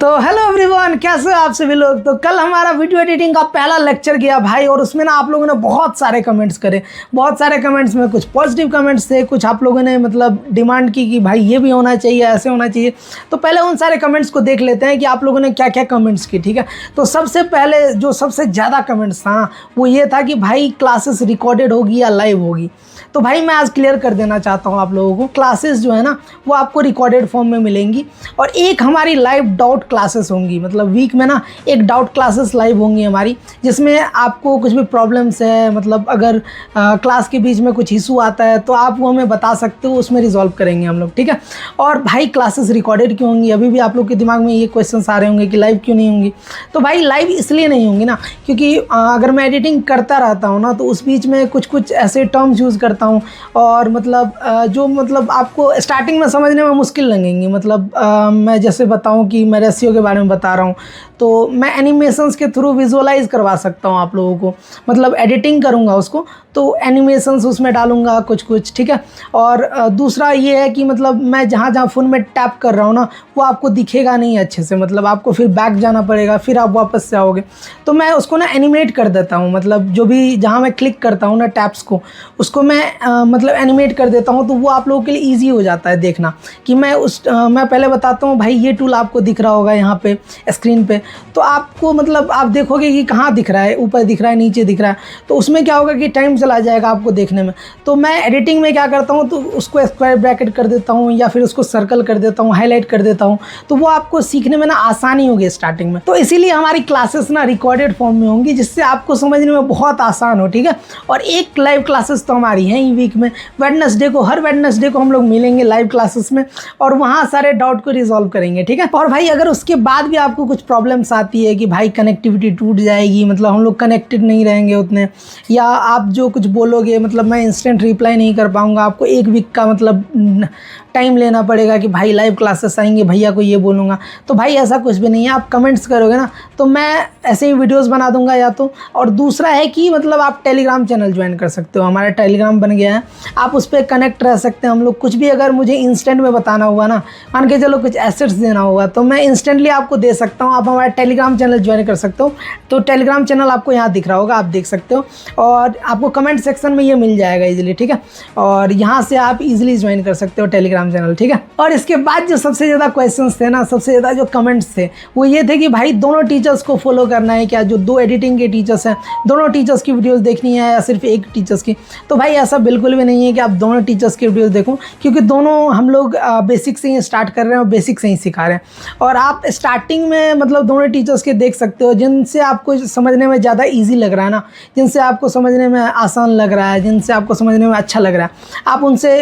तो hello everyone, कैसे हो आप सभी लोग। तो कल हमारा वीडियो एडिटिंग का पहला लेक्चर गया भाई, और उसमें ना आप लोगों ने बहुत सारे कमेंट्स करे। बहुत सारे कमेंट्स में कुछ पॉजिटिव कमेंट्स थे, कुछ आप लोगों ने मतलब डिमांड की कि भाई ये भी होना चाहिए, ऐसे होना चाहिए। तो पहले उन सारे कमेंट्स को देख लेते हैं कि आप लोगों ने क्या क्या कमेंट्स की। ठीक है, तो सबसे पहले जो सबसे ज़्यादा कमेंट्स था ना, वो ये था कि भाई क्लासेस रिकॉर्डेड होगी या लाइव होगी। तो भाई मैं आज क्लियर कर देना चाहता हूँ आप लोगों को, क्लासेस जो है ना वो आपको रिकॉर्डेड फॉर्म में मिलेंगी, और एक हमारी लाइव डाउट क्लासेस होंगी। मतलब वीक में ना एक डाउट क्लासेस लाइव होंगी हमारी, जिसमें आपको कुछ भी प्रॉब्लम्स है, मतलब अगर क्लास के बीच में कुछ इशू आता है तो आप वो हमें बता सकते हो, उसमें रिजॉल्व करेंगे हम लोग। ठीक है, और भाई क्लासेस रिकॉर्डेड क्यों होंगी? अभी भी आप लोग के दिमाग में ये क्वेश्चन आ रहे होंगे कि लाइव क्यों नहीं होंगी। तो भाई लाइव इसलिए नहीं होंगी ना, क्योंकि अगर मैं एडिटिंग करता रहता हूँ ना, तो उस बीच में कुछ कुछ ऐसे टर्म्स यूज़ करता हूँ, और मतलब जो मतलब आपको स्टार्टिंग में समझने में मुश्किल लगेंगी। मतलब मैं जैसे बताऊं कि मैं रेशियो के बारे में बता रहा हूं, तो मैं एनिमेशंस के थ्रू विजुअलाइज करवा सकता हूं आप लोगों को। मतलब एडिटिंग करूंगा उसको तो एनिमेशंस उसमें डालूंगा कुछ कुछ। ठीक है, और दूसरा ये है कि मतलब मैं जहाँ जहाँ फ़ोन में टैप कर रहा हूँ ना, वो आपको दिखेगा नहीं अच्छे से। मतलब आपको फिर बैक जाना पड़ेगा, फिर आप वापस से आओगे। तो मैं उसको ना एनिमेट कर देता हूँ। मतलब जो भी जहाँ मैं क्लिक करता हूँ ना टैप्स को, उसको मैं मतलब एनिमेट कर देता हूँ, तो वो आप लोगों के लिए ईजी हो जाता है देखना कि मैं पहले बताता हूँ भाई, ये टूल आपको दिख रहा होगा यहाँ पे स्क्रीन पे, तो आपको मतलब आप देखोगे कि कहाँ दिख रहा है, ऊपर दिख रहा है, नीचे दिख रहा है। तो उसमें क्या होगा कि टाइम चला जाएगा आपको देखने में। तो मैं एडिटिंग में क्या करता हूँ, तो उसको स्क्वायर ब्रैकेट कर देता हूँ, या फिर उसको सर्कल कर देता हूँ, हाईलाइट कर देता हूँ, तो वो आपको सीखने में ना आसानी होगी स्टार्टिंग में। तो इसीलिए हमारी क्लासेस ना रिकॉर्डेड फॉर्म में होंगी, जिससे आपको समझने में बहुत आसान हो। ठीक है, और एक लाइव क्लासेस तो हमारी हैं ही वीक में, वेडनेसडे को, हर वेडनेसडे को हम लोग मिलेंगे लाइव क्लासेस में, और वहाँ सारे डाउट को रिजॉल्व करेंगे। ठीक है, और भाई अगर उसके बाद भी आपको कुछ प्रॉब्लम्स आती है कि भाई कनेक्टिविटी टूट जाएगी, मतलब हम लोग कनेक्टेड नहीं रहेंगे उतने, या आप जो कुछ बोलोगे मतलब मैं इंस्टेंट रिप्लाई नहीं कर पाऊँगा, आपको एक वीक का मतलब टाइम लेना पड़ेगा कि भाई लाइव क्लासेस आएंगे, भैया को ये बोलूँगा, तो भाई ऐसा कुछ भी नहीं है। आप कमेंट्स करोगे ना तो मैं ऐसे ही वीडियोस बना दूंगा या तो। और दूसरा है कि मतलब आप टेलीग्राम चैनल ज्वाइन कर सकते हो, हमारा टेलीग्राम बन गया है, आप उस पर कनेक्ट रह सकते हैं। हम लोग कुछ भी अगर मुझे इंस्टेंट में बताना हुआ ना, मान के चलो कुछ एसेट्स देना होगा, तो मैं इंस्टेंटली आपको दे सकता हूँ। आप हमारा टेलीग्राम चैनल ज्वाइन कर सकते हो, तो टेलीग्राम चैनल आपको यहाँ दिख रहा होगा, आप देख सकते हो, और आपको कमेंट सेक्शन में ये मिल जाएगा इजीली। ठीक है, और यहाँ से आप इजीली ज्वाइन कर सकते हो टेलीग्राम चैनल। ठीक है, और इसके बाद जो सबसे ज़्यादा क्वेश्चंस थे ना, सबसे ज़्यादा जो कमेंट्स थे, वो ये थे कि भाई दोनों टीचर्स को फॉलो करना है क्या? जो दो एडिटिंग के टीचर्स हैं, दोनों टीचर्स की वीडियोस देखनी है या सिर्फ एक टीचर्स की? तो भाई ऐसा बिल्कुल भी नहीं है कि आप दोनों टीचर्स की वीडियोस देखो, क्योंकि दोनों हम लोग बेसिक से ही स्टार्ट कर रहे हैं और बेसिक से ही सिखा रहे हैं। और आप स्टार्टिंग में मतलब दोनों टीचर्स के देख सकते हो, जिनसे आपको समझने में ज़्यादा ईजी लग रहा है ना, जिनसे आपको समझने में आसान लग रहा है, जिनसे आपको समझने में अच्छा लग रहा है, आप उनसे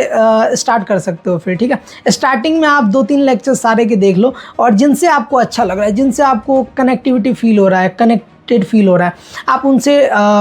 स्टार्ट कर सकते हो फिर। ठीक है, स्टार्टिंग में आप 2-3 लेक्चर सारे के देख लो, और जिनसे आपको अच्छा लग रहा है, जिनसे आपको कनेक्टिविटी फील हो रहा है, कनेक्टेड फील हो रहा है, आप उनसे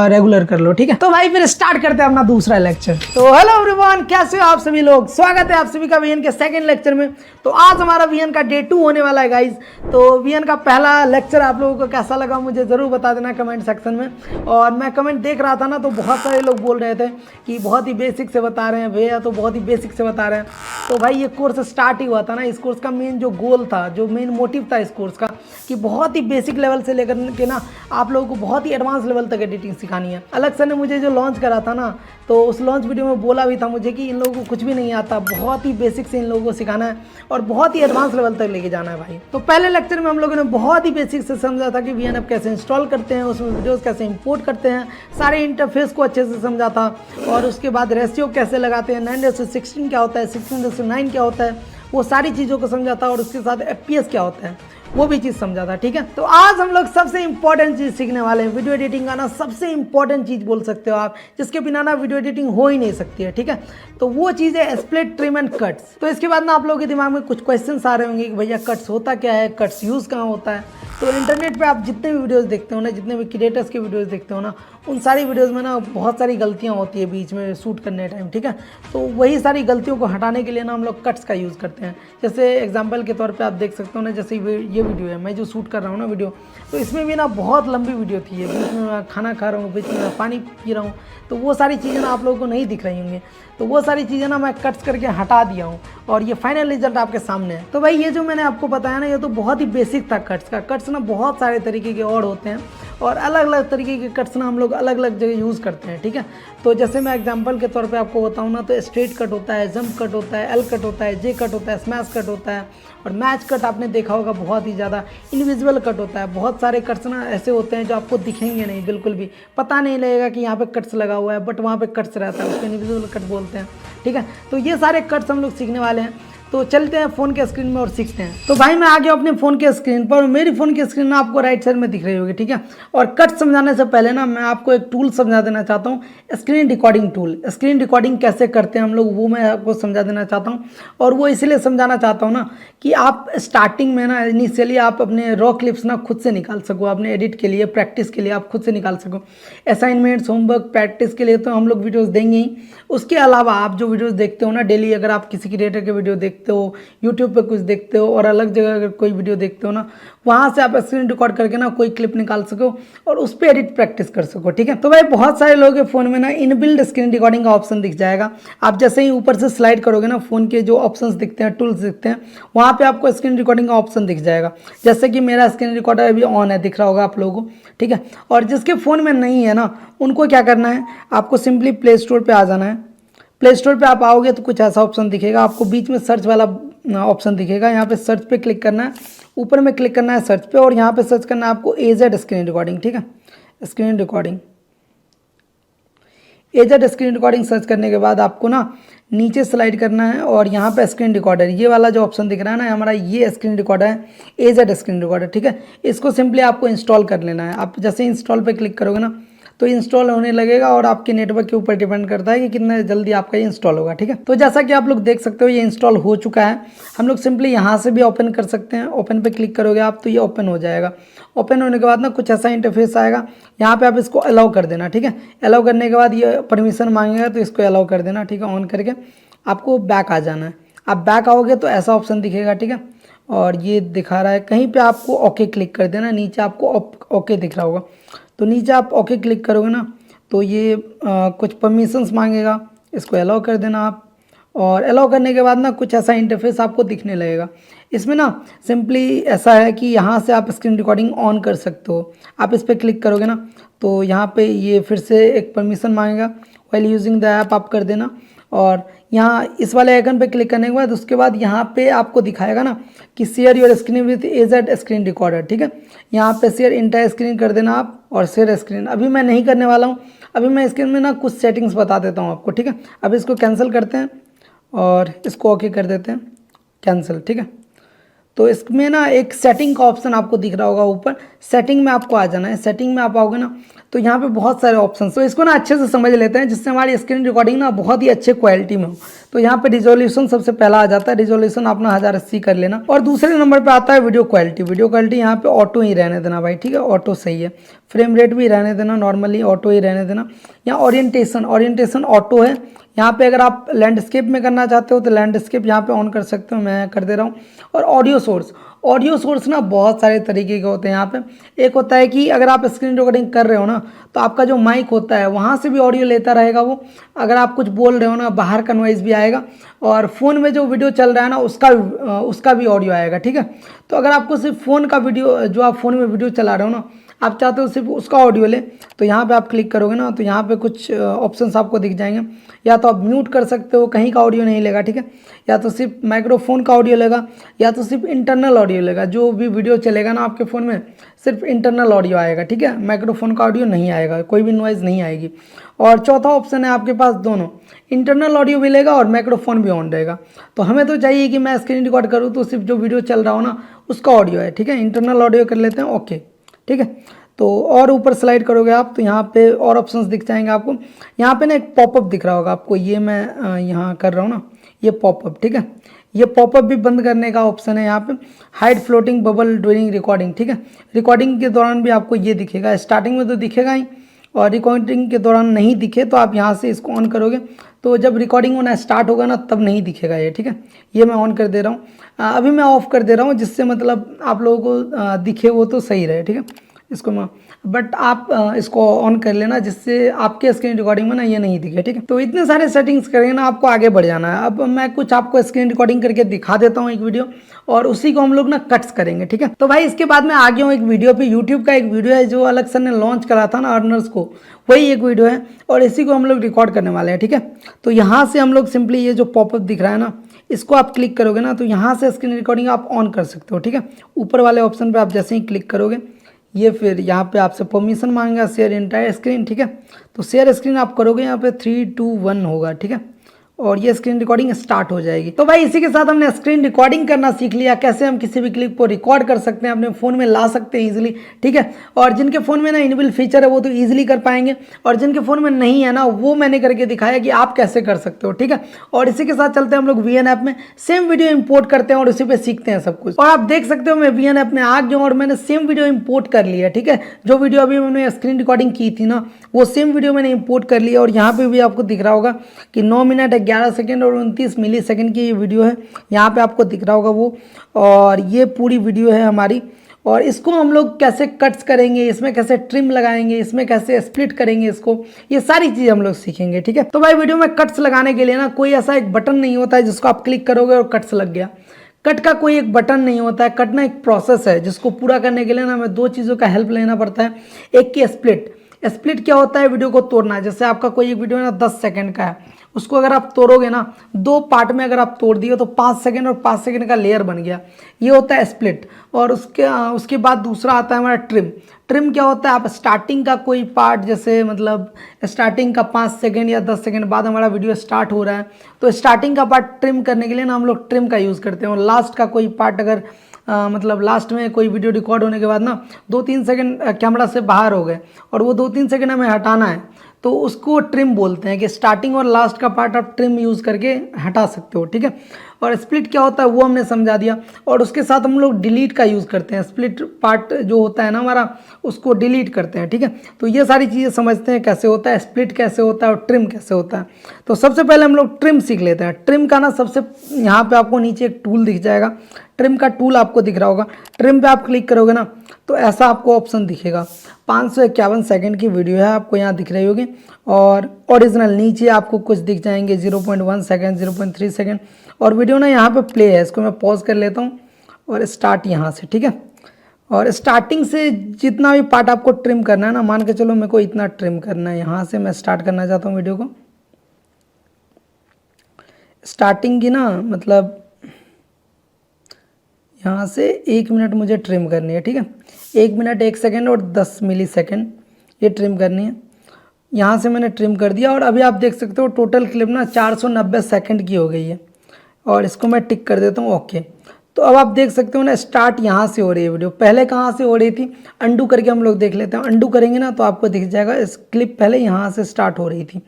रेगुलर कर लो। ठीक है, तो भाई फिर स्टार्ट करते हैं अपना दूसरा लेक्चर। तो हेलो एवरीवन, कैसे हो आप सभी लोग? स्वागत है आप सभी का वीएन के सेकंड लेक्चर में। तो आज हमारा वीएन का डे 2 होने वाला है गाइज। तो वीएन का पहला लेक्चर आप लोगों को कैसा लगा मुझे ज़रूर बता देना कमेंट सेक्शन में। और मैं कमेंट देख रहा था ना, तो बहुत सारे लोग बोल रहे थे कि बहुत ही बेसिक से बता रहे हैं भैया, तो बहुत ही बेसिक से बता रहे हैं। तो भाई ये कोर्स स्टार्ट ही हुआ था ना, इस कोर्स का मेन जो गोल था, जो मेन मोटिव था इस कोर्स का, कि बहुत ही बेसिक लेवल से लेकर के ना आप लोगों को बहुत ही एडवांस लेवल तक एडिटिंग सिखानी है। अलग से ने मुझे जो लॉन्च करा था ना, तो उस लॉन्च वीडियो में बोला भी था मुझे कि इन लोगों को कुछ भी नहीं आता, बहुत ही बेसिक से इन लोगों को सिखाना है और बहुत ही एडवांस लेवल तक लेके जाना है भाई। तो पहले लेक्चर में हम लोगों ने बहुत ही बेसिक से समझा था कि वीएन ऐप कैसे इंस्टॉल करते हैं, उसमें वीडियोस कैसे इंपोर्ट करते हैं, सारे इंटरफेस को अच्छे से समझा था। और उसके बाद रेशियो कैसे लगाते हैं, 9:16 क्या होता है, 16:9 क्या होता है, वो सारी चीज़ों को समझा था। और उसके साथ FPS क्या होता है वो भी चीज़ समझा था। ठीक है, तो आज हम लोग सबसे इंपॉर्टेंट चीज़ सीखने वाले हैं। वीडियो एडिटिंग का ना सबसे इंपॉर्टेंट चीज़ बोल सकते हो आप, जिसके बिना ना वीडियो एडिटिंग हो ही नहीं सकती है। ठीक है, तो वो चीज़ है स्प्लिट, ट्रिम एंड कट्स। तो इसके बाद ना आप लोगों के दिमाग में कुछ क्वेश्चन आ रहे होंगे कि भैया कट्स होता क्या है, कट्स यूज़ कहाँ होता है। तो इंटरनेट पे आप जितने भी वीडियोस देखते हो ना, जितने भी क्रिएटर्स के वीडियोस देखते हो ना, उन सारी वीडियोस में ना बहुत सारी गलतियां होती है बीच में शूट करने टाइम, ठीक है। तो वही सारी गलतियों को हटाने के लिए ना हम लोग कट्स का यूज़ करते हैं। जैसे एग्जांपल के तौर पे आप देख सकते हो ना, जैसे ये वीडियो है, मैं जो शूट कर रहा हूँ ना वीडियो, तो इसमें भी ना बहुत लंबी वीडियो थी ये, बीच में मैं खाना खा रहा हूँ, बीच में मैं पानी पी रहा हूँ, तो वो सारी चीज़ें ना आप लोगों को नहीं दिख रही होंगी। तो वो सारी चीज़ें ना मैं कट्स करके हटा दिया हूँ और ये फाइनल रिजल्ट आपके सामने है। तो भाई ये जो मैंने आपको बताया ना, ये तो बहुत ही बेसिक था कट्स का। कट्स ना बहुत सारे तरीके के और होते हैं और अलग अलग तरीके के कट्स ना हम लोग अलग अलग जगह यूज़ करते हैं, ठीक है। तो जैसे मैं एग्जांपल के तौर पे आपको बताऊँ ना, तो स्ट्रेट कट होता है, जंप कट होता है, एल कट होता है, जे कट होता है, स्मैश कट होता है और मैच कट आपने देखा होगा बहुत ही ज़्यादा, इनविजिबल कट होता है। बहुत सारे कट्स ना ऐसे होते हैं जो आपको दिखेंगे नहीं, बिल्कुल भी पता नहीं लगेगा कि यहाँ पे कट्स लगा हुआ है, बट वहाँ पे कट्स रहता है, उसको इनविजिबल कट बोलते हैं, ठीक है। तो ये सारे कट्स हम लोग सीखने वाले हैं। तो चलते हैं फ़ोन के स्क्रीन में और सीखते हैं। तो भाई मैं आ गया अपने फ़ोन के स्क्रीन पर, मेरी फ़ोन की स्क्रीन ना आपको राइट साइड में दिख रही होगी, ठीक है। और कट समझाने से पहले ना मैं आपको एक टूल समझा देना चाहता हूँ, screen recording tool. Screen recording कैसे करते हैं हम लोग, वो मैं आपको समझा देना चाहता हूँ। और वो इसलिए समझाना चाहता हूँ ना कि आप स्टार्टिंग में ना इनिशियली आप अपने रॉ क्लिप्स ना खुद से निकाल सको, अपने एडिट के लिए, प्रैक्टिस के लिए आप खुद से निकाल सको। असाइनमेंट्स, होमवर्क, प्रैक्टिस के लिए तो हम लोग वीडियोज़ देंगे ही। उसके अलावा आप जो वीडियोज़ देखते हो ना डेली, अगर आप किसी क्रिएटर के वीडियो देखते हो, यूट्यूब पे कुछ देखते हो और अलग जगह अगर कोई वीडियो देखते हो ना, वहाँ से आप स्क्रीन रिकॉर्ड करके ना कोई क्लिप निकाल सको और उस पर एडिट प्रैक्टिस कर सको, ठीक है। तो भाई बहुत सारे लोगों के फ़ोन में ना इनबिल्ड स्क्रीन रिकॉर्डिंग का ऑप्शन दिख जाएगा। आप जैसे ही ऊपर से स्लाइड करोगे ना, फ़ोन के जो ऑप्शंस दिखते हैं, टूल्स दिखते हैं, वहाँ पे आपको स्क्रीन रिकॉर्डिंग का ऑप्शन दिख जाएगा। जैसे कि मेरा स्क्रीन रिकॉर्डर अभी ऑन है, दिख रहा होगा आप लोगों को, ठीक है। और जिसके फ़ोन में नहीं है ना, उनको क्या करना है, आपको सिंपली प्ले स्टोर पर आ जाना है। प्ले स्टोर पे आप आओगे तो कुछ ऐसा ऑप्शन दिखेगा आपको, बीच में सर्च वाला ऑप्शन दिखेगा, यहाँ पे सर्च पे क्लिक करना है, ऊपर में क्लिक करना है सर्च पे और यहाँ पे सर्च करना है आपको एजेड स्क्रीन रिकॉर्डिंग, ठीक है। Screen recording, AZ screen recording search करने के बाद आपको ना नीचे स्लाइड करना है और यहाँ पे स्क्रीन रिकॉर्डर, ये वाला जो ऑप्शन दिख रहा है ना हमारा, ये स्क्रीन रिकॉर्डर है, एजेड स्क्रीन रिकॉर्डर, ठीक है। इसको सिंपली आपको इंस्टॉल कर लेना है। आप जैसे इंस्टॉल पे क्लिक करोगे ना तो इंस्टॉल होने लगेगा और आपके नेटवर्क के ऊपर डिपेंड करता है कि कितना जल्दी आपका ये इंस्टॉल होगा, ठीक है। तो जैसा कि आप लोग देख सकते हो ये इंस्टॉल हो चुका है। हम लोग सिंपली यहाँ से भी ओपन कर सकते हैं, ओपन पे क्लिक करोगे आप तो ये ओपन हो जाएगा। ओपन होने के बाद ना कुछ ऐसा इंटरफेस आएगा, यहाँ पे आप इसको अलाउ कर देना, ठीक है। अलाउ करने के बाद ये परमिशन मांगेगा तो इसको अलाउ कर देना, ठीक है। ऑन करके आपको बैक आ जाना है। आप बैक आओगे तो ऐसा ऑप्शन दिखेगा, ठीक है। और ये दिखा रहा है कहीं पे आपको ओके क्लिक कर देना, नीचे आपको ओके दिख रहा होगा, तो नीचे आप ओके क्लिक करोगे ना तो ये कुछ परमिशंस मांगेगा, इसको अलाउ कर देना आप। और अलाउ करने के बाद ना कुछ ऐसा इंटरफेस आपको दिखने लगेगा। इसमें ना सिंपली ऐसा है कि यहाँ से आप स्क्रीन रिकॉर्डिंग ऑन कर सकते हो। आप इस पर क्लिक करोगे ना तो यहाँ पे ये फिर से एक परमिशन मांगेगा, व्हाइल यूजिंग द ऐप आप कर देना। और यहाँ इस वाले आइकन पे क्लिक करने के बाद उसके बाद यहाँ पे आपको दिखाएगा ना कि share your screen with AZ screen recorder, ठीक है। यहाँ पे शेयर इंटायर स्क्रीन कर देना आप और शेयर स्क्रीन अभी मैं नहीं करने वाला हूँ। अभी मैं स्क्रीन में ना कुछ सेटिंग्स बता देता हूँ आपको, ठीक है। अब इसको कैंसिल करते हैं और इसको ओके कर देते हैं, कैंसिल, ठीक है। तो इसमें ना एक सेटिंग का ऑप्शन आपको दिख रहा होगा ऊपर, सेटिंग में आपको आ जाना है। सेटिंग में आप आओगे ना तो यहाँ पे बहुत सारे ऑप्शन, तो इसको ना अच्छे से समझ लेते हैं जिससे हमारी स्क्रीन रिकॉर्डिंग ना बहुत ही अच्छे क्वालिटी में हो। तो यहाँ पे रिजोल्यूशन सबसे पहला आ जाता है, रिजोल्यूशन अपना 1080 कर लेना। और दूसरे नंबर पे आता है वीडियो क्वालिटी। वीडियो क्वालिटी यहाँ पे ऑटो ही रहने देना भाई, ठीक है, ऑटो सही है। फ्रेम रेट भी रहने देना, नॉर्मली ऑटो ही रहने देना। यहाँ ओरिएंटेशन ऑटो है। यहाँ पे अगर आप लैंडस्केप में करना चाहते हो तो लैंडस्केप यहाँ पे ऑन कर सकते हो, मैं कर दे रहा हूँ। और ऑडियो सोर्स ना बहुत सारे तरीके के होते हैं यहाँ पे। एक होता है कि अगर आप स्क्रीन रिकॉर्डिंग कर रहे हो ना तो आपका जो माइक होता है वहाँ से भी ऑडियो लेता रहेगा वो। अगर आप कुछ बोल रहे हो ना बाहर का नॉइज़ भी आएगा और फ़ोन में जो वीडियो चल रहा है ना उसका भी ऑडियो आएगा, ठीक है। तो अगर आपको सिर्फ फ़ोन का वीडियो, जो आप फ़ोन में वीडियो चला रहे हो ना, आप चाहते हो सिर्फ उसका ऑडियो ले, तो यहाँ पे आप क्लिक करोगे ना तो यहाँ पे कुछ ऑप्शंस आपको दिख जाएंगे। या तो आप म्यूट कर सकते हो, कहीं का ऑडियो नहीं लेगा, ठीक है। या तो सिर्फ माइक्रोफोन का ऑडियो लेगा, या तो सिर्फ इंटरनल ऑडियो लेगा। जो भी वीडियो चलेगा ना आपके फ़ोन में सिर्फ इंटरनल ऑडियो आएगा, ठीक है, माइक्रोफोन का ऑडियो नहीं आएगा, कोई भी नॉइज़ नहीं आएगी। और चौथा ऑप्शन है आपके पास दोनों, इंटरनल ऑडियो भी लेगा और माइक्रोफोन भी ऑन रहेगा। तो हमें तो चाहिए कि मैं स्क्रीन रिकॉर्ड करूँ तो सिर्फ जो वीडियो चल रहा हो ना उसका ऑडियो है, ठीक है। इंटरनल ऑडियो कर लेते हैं, ओके, ठीक है। तो और ऊपर स्लाइड करोगे आप तो यहाँ पे और ऑप्शंस दिख जाएंगे आपको। यहाँ पे ना एक पॉपअप दिख रहा होगा आपको, ये मैं यहाँ कर रहा हूँ ना, ये पॉपअप, ठीक है। ये पॉपअप भी बंद करने का ऑप्शन है यहाँ पे। Hide floating bubble during recording, ठीक है। रिकॉर्डिंग के दौरान भी आपको ये दिखेगा, स्टार्टिंग में तो दिखेगा ही और रिकॉर्डिंग के दौरान नहीं दिखे तो आप यहाँ से इसको ऑन करोगे तो जब रिकॉर्डिंग होना स्टार्ट होगा ना तब नहीं दिखेगा ये, ठीक है। ये मैं ऑन कर दे रहा हूँ। अभी मैं ऑफ़ कर दे रहा हूँ जिससे मतलब आप लोगों को दिखे वो तो सही रहे, ठीक है। इसको मैं बट आप इसको ऑन कर लेना जिससे आपके स्क्रीन रिकॉर्डिंग में ना ये नहीं दिखे, ठीक है। तो इतने सारे सेटिंग्स करेंगे ना आपको आगे बढ़ जाना है। अब मैं कुछ आपको स्क्रीन रिकॉर्डिंग करके दिखा देता हूँ एक वीडियो और उसी को हम लोग ना कट्स करेंगे, ठीक है। तो भाई इसके बाद मैं आ गया हूँ एक वीडियो पे। यूट्यूब का एक वीडियो है जो अलग सर ने लॉन्च करा था ना अर्नर्स को, वही एक वीडियो है और इसी को हम लोग रिकॉर्ड करने वाले हैं, ठीक है। तो यहाँ से हम लोग सिंपली ये जो पॉपअप दिख रहा है ना इसको आप क्लिक करोगे ना तो यहाँ से स्क्रीन रिकॉर्डिंग आप ऑन कर सकते हो, ठीक है। ऊपर वाले ऑप्शन पे आप जैसे ही क्लिक करोगे ये फिर यहाँ पे आपसे परमिशन मांगेगा शेयर एंटायर स्क्रीन, ठीक है। तो शेयर स्क्रीन आप करोगे यहाँ पे 3 2 1 होगा, ठीक है। और ये स्क्रीन रिकॉर्डिंग स्टार्ट हो जाएगी। तो भाई इसी के साथ हमने स्क्रीन रिकॉर्डिंग करना सीख लिया, कैसे हम किसी भी क्लिप को रिकॉर्ड कर सकते हैं, अपने फ़ोन में ला सकते हैं इजीली, ठीक है। और जिनके फ़ोन में ना इनबिल्ट फीचर है वो तो इजीली कर पाएंगे और जिनके फ़ोन में नहीं है ना वो मैंने करके दिखाया कि आप कैसे कर सकते हो, ठीक है। और इसी के साथ चलते हैं हम लोग VN ऐप में, सेम वीडियो इंपोर्ट करते हैं और उसी पर सीखते हैं सब कुछ। और आप देख सकते हो मैं VN ऐप में आ गया हूँ और मैंने सेम वीडियो इंपोर्ट कर लिया, ठीक है। जो वीडियो अभी मैंने स्क्रीन रिकॉर्डिंग की थी ना वो सेम वीडियो मैंने इंपोर्ट कर लिया और यहाँ पे भी आपको दिख रहा होगा कि 9 मिनट 11 सेकेंड और 29 मिली सेकेंड की ये वीडियो है, यहाँ पे आपको दिख रहा होगा वो। और ये पूरी वीडियो है हमारी और इसको हम लोग कैसे कट्स करेंगे, इसमें कैसे ट्रिम लगाएंगे, इसमें कैसे स्प्लिट करेंगे इसको, ये सारी चीज़ हम लोग सीखेंगे, ठीक है। तो भाई वीडियो में कट्स लगाने के लिए ना कोई ऐसा एक बटन नहीं होता है जिसको आप क्लिक करोगे और कट्स लग गया। कट का कोई एक बटन नहीं होता है, कट ना एक प्रोसेस है जिसको पूरा करने के लिए ना हमें 2 चीज़ों का हेल्प लेना पड़ता है। एक की स्प्लिट। स्प्लिट क्या होता है, वीडियो को तोड़ना। जैसे आपका कोई एक वीडियो है ना 10 सेकंड का है, उसको अगर आप तोड़ोगे ना 2 पार्ट में अगर आप तोड़ दिए तो 5 सेकंड और 5 सेकंड का लेयर बन गया, ये होता है स्प्लिट। और उसके बाद दूसरा आता है हमारा ट्रिम। ट्रिम क्या होता है, आप स्टार्टिंग का कोई पार्ट जैसे मतलब स्टार्टिंग का 5 सेकंड या 10 सेकंड बाद हमारा वीडियो स्टार्ट हो रहा है तो स्टार्टिंग का पार्ट ट्रिम करने के लिए ना हम लोग ट्रिम का यूज़ करते हैं। और लास्ट का कोई पार्ट अगर मतलब लास्ट में कोई वीडियो रिकॉर्ड होने के बाद ना 2-3 सेकंड कैमरा से बाहर हो गए और वो 2-3 सेकंड हमें हटाना है तो उसको ट्रिम बोलते हैं कि स्टार्टिंग और लास्ट का पार्ट आप ट्रिम यूज़ करके हटा सकते हो, ठीक है। और स्प्लिट क्या होता है वो हमने समझा दिया और उसके साथ हम लोग डिलीट का यूज़ करते हैं। स्प्लिट पार्ट जो होता है ना हमारा उसको डिलीट करते हैं, ठीक है। तो ये सारी चीज़ें समझते हैं कैसे होता है, स्प्लिट कैसे होता है और ट्रिम कैसे होता है। तो सबसे पहले हम लोग ट्रिम सीख लेते हैं। ट्रिम का ना सबसे यहाँ पर आपको नीचे एक टूल दिख जाएगा, ट्रिम का टूल आपको दिख रहा होगा। ट्रिम पे आप क्लिक करोगे ना तो ऐसा आपको ऑप्शन दिखेगा। 551 सेकंड की वीडियो है, आपको यहाँ दिख रही होगी और ओरिजिनल नीचे आपको कुछ दिख जाएंगे 0.1 सेकंड, 0.3 सेकंड और वीडियो ना यहाँ पे प्ले है। इसको मैं पॉज कर लेता हूँ और स्टार्ट यहाँ से, ठीक है। और स्टार्टिंग से जितना भी पार्ट आपको ट्रिम करना है ना, मान के चलो मेरे को इतना ट्रिम करना है, यहाँ से मैं स्टार्ट करना चाहता हूँ वीडियो को। स्टार्टिंग की ना मतलब यहाँ से 1 मिनट मुझे ट्रिम करनी है, ठीक है। 1 मिनट 1 सेकंड और 10 मिली सेकंड ये ट्रिम करनी है। यहाँ से मैंने ट्रिम कर दिया और अभी आप देख सकते हो टोटल क्लिप ना 490 सेकंड की हो गई है और इसको मैं टिक कर देता हूँ ओके। तो अब आप देख सकते हो ना स्टार्ट यहाँ से हो रही है वीडियो, पहले कहाँ से हो रही थी, अंडू करके हम लोग देख लेते हैं। अंडू करेंगे ना तो आपको दिख जाएगा इस क्लिप पहले यहाँ से स्टार्ट हो रही थी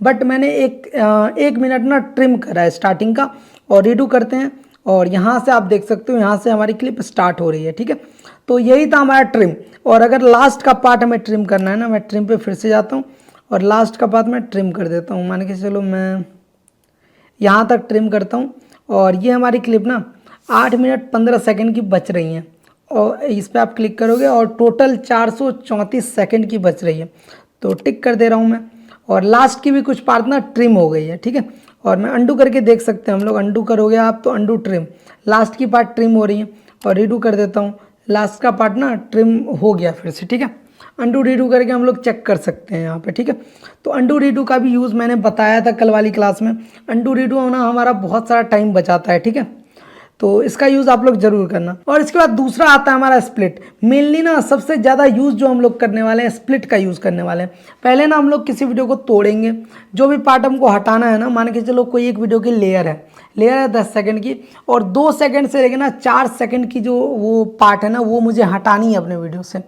बट मैंने एक मिनट ना ट्रिम करा है स्टार्टिंग का और रीडू करते हैं और यहाँ से आप देख सकते हो यहाँ से हमारी क्लिप स्टार्ट हो रही है, ठीक है। तो यही था हमारा ट्रिम। और अगर लास्ट का पार्ट हमें ट्रिम करना है ना, मैं ट्रिम पे फिर से जाता हूँ और लास्ट का पार्ट मैं ट्रिम कर देता हूँ। मान के चलो मैं यहाँ तक ट्रिम करता हूँ और ये हमारी क्लिप ना 8 मिनट 15 सेकंड की बच रही हैं और इस पर आप क्लिक करोगे और टोटल 434 सेकंड की बच रही है। तो टिक कर दे रहा हूँ मैं और लास्ट की भी कुछ पार्ट ना ट्रिम हो गई है, ठीक है। और मैं अंडू करके देख सकते हैं हम लोग, अंडू करोगे आप तो अंडू ट्रिम, लास्ट की पार्ट ट्रिम हो रही है और रीडू कर देता हूँ, लास्ट का पार्ट ना ट्रिम हो गया फिर से, ठीक है। अंडू रीडू करके हम लोग चेक कर सकते हैं यहाँ पे, ठीक है। तो अंडू रीडू का भी यूज़ मैंने बताया था कल वाली क्लास में। अंडू रीडू होना हमारा बहुत सारा टाइम बचाता है, ठीक है। तो इसका यूज़ आप लोग जरूर करना। और इसके बाद दूसरा आता है हमारा स्प्लिट। मेनली ना सबसे ज़्यादा यूज़ जो हम लोग करने वाले हैं स्प्लिट का यूज़ करने वाले हैं। पहले ना हम लोग किसी वीडियो को तोड़ेंगे, जो भी पार्ट हमको हटाना है ना, मान के चलो कोई एक वीडियो की लेयर है, लेयर है 10 सेकंड की, और 2 सेकंड से लेकर ना 4 सेकंड की जो वो पार्ट है ना वो मुझे हटानी है अपने वीडियो से।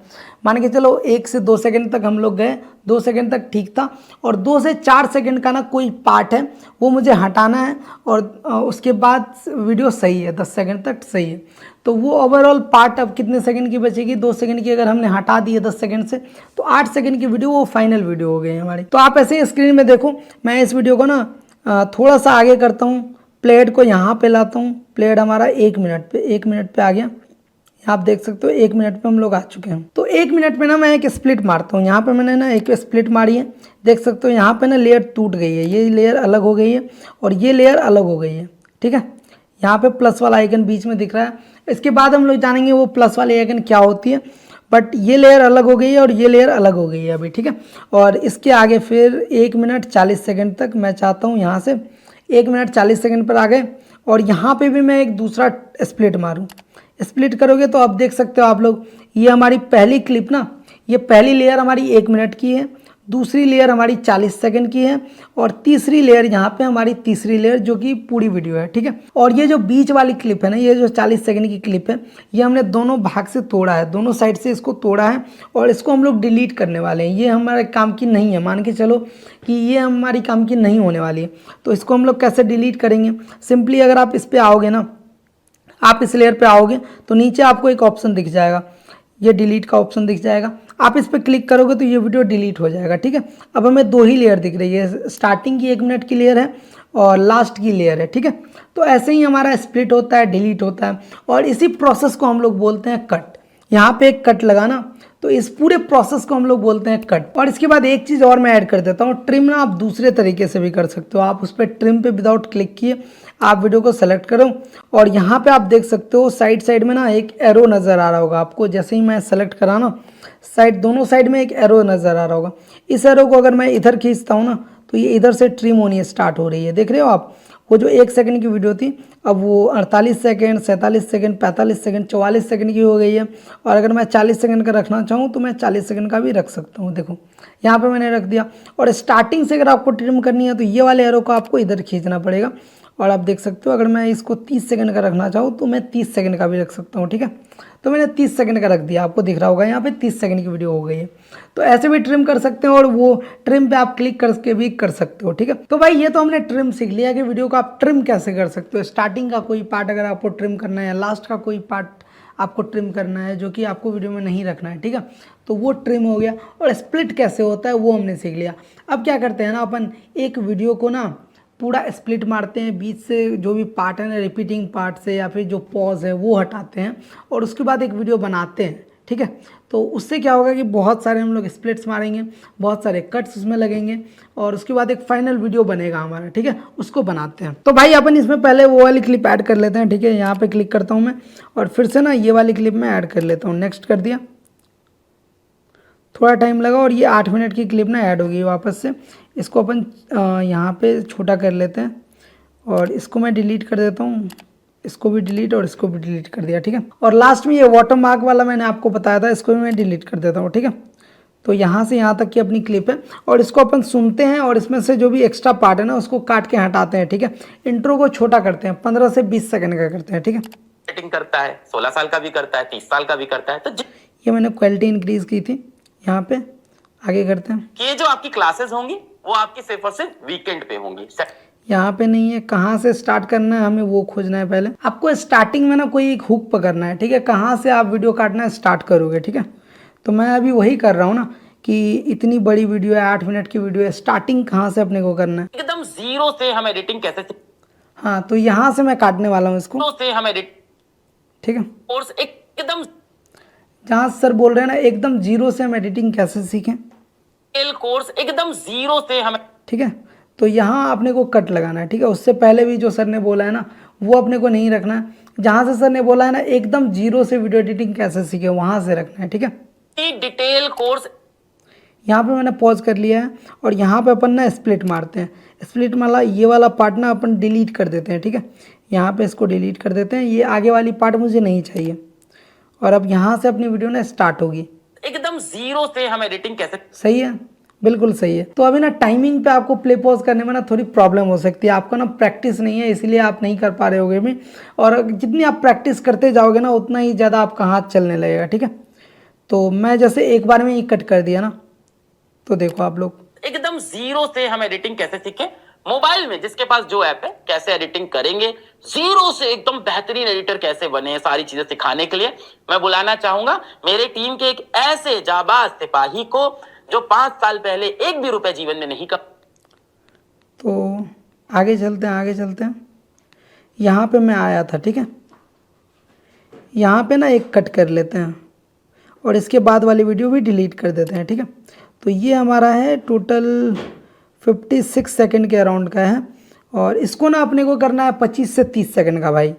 मान के चलो 1 से 2 सेकंड तक हम लोग गए, 2 सेकंड तक ठीक था, और 2 से 4 सेकंड का ना कोई पार्ट है वो मुझे हटाना है, और उसके बाद वीडियो सही है, 10 सेकंड तक सही है। तो वो ओवरऑल पार्ट अब कितने सेकंड की बचेगी, 2 सेकंड की अगर हमने हटा दी है 10 सेकंड से, तो 8 सेकंड की वीडियो वो फाइनल वीडियो हो गई हमारी। तो आप ऐसे ही स्क्रीन में देखो, मैं इस वीडियो को ना थोड़ा सा आगे करता हूँ, प्लेड को यहाँ पे लाता हूँ, प्लेड हमारा 1 मिनट पे आ गया। आप देख सकते हो 1 मिनट पे हम लोग आ चुके हैं। तो 1 मिनट पे ना मैं एक स्प्लिट मारता हूँ, यहाँ पे मैंने ना एक स्प्लिट मारी है, देख सकते हो यहाँ पे ना लेयर टूट गई है, ये लेयर अलग हो गई है और ये लेयर अलग हो गई है, ठीक है। यहाँ पे प्लस वाला आइकन बीच में दिख रहा है, इसके बाद हम लोग जानेंगे वो प्लस वाली आइकन क्या होती है, बट ये लेयर अलग हो गई है और ये लेयर अलग हो गई है अभी, ठीक है। और इसके आगे फिर 1 मिनट 40 सेकेंड तक मैं चाहता हूँ, यहाँ से 1 मिनट 40 सेकेंड पर आ गए, और यहाँ पे भी मैं एक दूसरा स्प्लिट मारूँ। स्प्लिट करोगे तो आप देख सकते हो आप लोग, ये हमारी पहली क्लिप ना, ये पहली लेयर हमारी 1 मिनट की है, दूसरी लेयर हमारी 40 सेकंड की है, और तीसरी लेयर यहाँ पे हमारी तीसरी लेयर जो कि पूरी वीडियो है, ठीक है। और ये जो बीच वाली क्लिप है ना, ये जो 40 सेकंड की क्लिप है, ये हमने दोनों भाग से तोड़ा है, दोनों साइड से इसको तोड़ा है, और इसको हम लोग डिलीट करने वाले हैं। ये हमारे काम की नहीं है, मान के चलो कि ये हमारी काम की नहीं होने वाली है। तो इसको हम लोग कैसे डिलीट करेंगे, सिंपली अगर आप इस पर आओगे ना, आप इस लेयर पे आओगे तो नीचे आपको एक ऑप्शन दिख जाएगा, ये डिलीट का ऑप्शन दिख जाएगा, आप इस पर क्लिक करोगे तो ये वीडियो डिलीट हो जाएगा, ठीक है। अब हमें 2 ही लेयर दिख रही है, स्टार्टिंग की 1 मिनट की लेयर है और लास्ट की लेयर है, ठीक है। तो ऐसे ही हमारा स्प्लिट होता है, डिलीट होता है, और इसी प्रोसेस को हम लोग बोलते हैं कट। यहाँ पे एक कट लगाना, तो इस पूरे प्रोसेस को हम लोग बोलते हैं कट। और इसके बाद एक चीज़ और मैं ऐड कर देता हूँ, ट्रिम ना आप दूसरे तरीके से भी कर सकते हो। आप उस पर ट्रिम पे विदाउट क्लिक किए आप वीडियो को सेलेक्ट करो, और यहाँ पे आप देख सकते हो साइड में ना एक एरो नज़र आ रहा होगा आपको, जैसे ही मैं सेलेक्ट करा ना, दोनों साइड में एक एरो नज़र आ रहा होगा। इस एरो को अगर मैं इधर खींचता हूँ ना, तो ये इधर से ट्रिम होनी स्टार्ट हो रही है, देख रहे हो आप। वो जो 1 सेकंड की वीडियो थी, अब वो 48 सेकंड, 47 सेकंड, 45 सेकंड, 44 सेकंड की हो गई है। और अगर मैं 40 सेकंड का रखना चाहूँ तो मैं 40 सेकंड का भी रख सकता हूँ, देखो यहाँ पे मैंने रख दिया। और स्टार्टिंग से अगर आपको ट्रिम करनी है तो ये वाले एरो को आपको इधर खींचना पड़ेगा, और आप देख सकते हो अगर मैं इसको 30 सेकंड का रखना चाहूँ तो मैं 30 सेकंड का भी रख सकता हूँ, ठीक है। तो मैंने 30 सेकंड का रख दिया, आपको दिख रहा होगा यहाँ पे 30 सेकंड की वीडियो हो गई है। तो ऐसे भी ट्रिम कर सकते हैं, और वो ट्रिम पे आप क्लिक करके भी कर सकते हो, ठीक है। तो भाई ये तो हमने ट्रिम सीख लिया कि वीडियो को आप ट्रिम कैसे कर सकते हो। स्टार्टिंग का कोई पार्ट अगर आपको ट्रिम करना है, या लास्ट का कोई पार्ट आपको ट्रिम करना है जो कि आपको वीडियो में नहीं रखना है, ठीक है, तो वो ट्रिम हो गया। और स्प्लिट कैसे होता है वो हमने सीख लिया। अब क्या करते हैं ना, अपन एक वीडियो को ना पूरा स्प्लिट मारते हैं, बीच से जो भी पार्ट है ना, रिपीटिंग पार्ट से या फिर जो पॉज है वो हटाते हैं, और उसके बाद एक वीडियो बनाते हैं, ठीक है। तो उससे क्या होगा कि बहुत सारे हम लोग स्प्लिट्स मारेंगे, बहुत सारे कट्स उसमें लगेंगे, और उसके बाद एक फाइनल वीडियो बनेगा हमारा, ठीक है। उसको बनाते हैं। तो भाई अपन इसमें पहले वो वाली क्लिप ऐड कर लेते हैं, ठीक है। यहाँ पे क्लिक करता हूँ मैं, और फिर से ना ये वाली क्लिप में ऐड कर लेता हूँ, नेक्स्ट कर दिया, थोड़ा टाइम लगा, और ये 8 मिनट की क्लिप ना ऐड होगी वापस से। इसको अपन यहाँ पे छोटा कर लेते हैं, और इसको मैं डिलीट कर देता हूँ, इसको भी डिलीट और इसको भी डिलीट कर दिया, ठीक है। और लास्ट में ये वाटर मार्क वाला मैंने आपको बताया था, इसको भी मैं डिलीट कर देता हूँ, ठीक है। तो यहाँ से यहाँ तक की अपनी क्लिप है, और इसको अपन सुनते हैं, और इसमें से जो भी एक्स्ट्रा पार्ट है ना उसको काट के हटाते हैं, ठीक है। इंट्रो को छोटा करते हैं, 15 से 20 सेकंड का करते हैं, ठीक है। सेटिंग करता है, 16 साल का भी करता है, 30 साल का भी करता है। तो ये मैंने क्वालिटी इंक्रीज की थी, यहाँ पे आगे करते हैं। ये जो आपकी क्लासेस होंगी वो आपकी सिर्फ और सिर्फ वीकेंड पे होंगी। यहाँ पे नहीं है, कहाँ से स्टार्ट करना है हमें वो खोजना है। पहले आपको स्टार्टिंग में ना कोई एक हुक पकड़ना है, ठीक है, कहाँ से आप वीडियो काटना स्टार्ट करोगे, ठीक है। तो मैं अभी वही कर रहा हूँ ना, कि इतनी बड़ी वीडियो है, 8 मिनट की वीडियो है, स्टार्टिंग कहाँ से अपने को करना है, एकदम जीरो से हम एडिटिंग कैसे, हाँ, तो यहाँ से मैं काटने वाला हूँ इसको, से हम एडिट, ठीक है। कोर्स एकदम जहाँ सर बोल रहे हैं ना एकदम जीरो से हम एडिटिंग कैसे सीखें, कोर्स एकदम जीरो से हम, ठीक है। तो यहाँ अपने को कट लगाना है, ठीक है। उससे पहले भी जो सर ने बोला है ना वो अपने को नहीं रखना है। जहाँ से सर ने बोला है ना एकदम जीरो से वीडियो एडिटिंग कैसे सीखे, वहाँ से रखना है, ठीक है। डिटेल कोर्स यहाँ पे मैंने पॉज कर लिया है, और यहाँ पे अपन ना स्प्लिट मारते हैं। स्प्लिट वाला ये वाला पार्ट ना अपन डिलीट कर देते हैं, ठीक है। यहाँ पे इसको डिलीट कर देते हैं, ये आगे वाली पार्ट मुझे नहीं चाहिए। और अब यहाँ से अपनी वीडियो ना स्टार्ट होगी, एकदम जीरो से हम एडिटिंग कैसे, सही है। बिल्कुल सही है। तो अभी ना टाइमिंग पे आपको प्ले पॉज करने में ना थोड़ी प्रॉब्लम हो सकती है, आपको ना प्रैक्टिस नहीं है इसलिए आप नहीं कर पा रहे होगे भी, और जितनी आप प्रैक्टिस करते जाओगे ना उतना ही ज़्यादा आपका हाथ चलने लगेगा। ठीक है, तो मैं जैसे एक बार में ही कट कर दिया ना, तो देखो आप लोग एकदम जीरो से हम एडिटिंग कैसे सीखें, मोबाइल में जिसके पास जो ऐप है कैसे एडिटिंग करेंगे, जीरो से एकदम बेहतरीन एडिटर कैसे बने, सारी चीजें सिखाने के लिए मैं बुलाना चाहूंगा मेरे टीम के एक ऐसे जाबाज सिपाही को जो 5 साल पहले एक भी रुपए जीवन में नहीं कर। तो आगे चलते हैं, आगे चलते हैं। यहाँ पे मैं आया था, ठीक है, यहाँ पे ना एक कट कर लेते हैं और इसके बाद वाली वीडियो भी डिलीट कर देते हैं। ठीक है, तो ये हमारा है टोटल 56 सेकंड के अराउंड का है, और इसको ना अपने को करना है 25 से 30 सेकंड का भाई।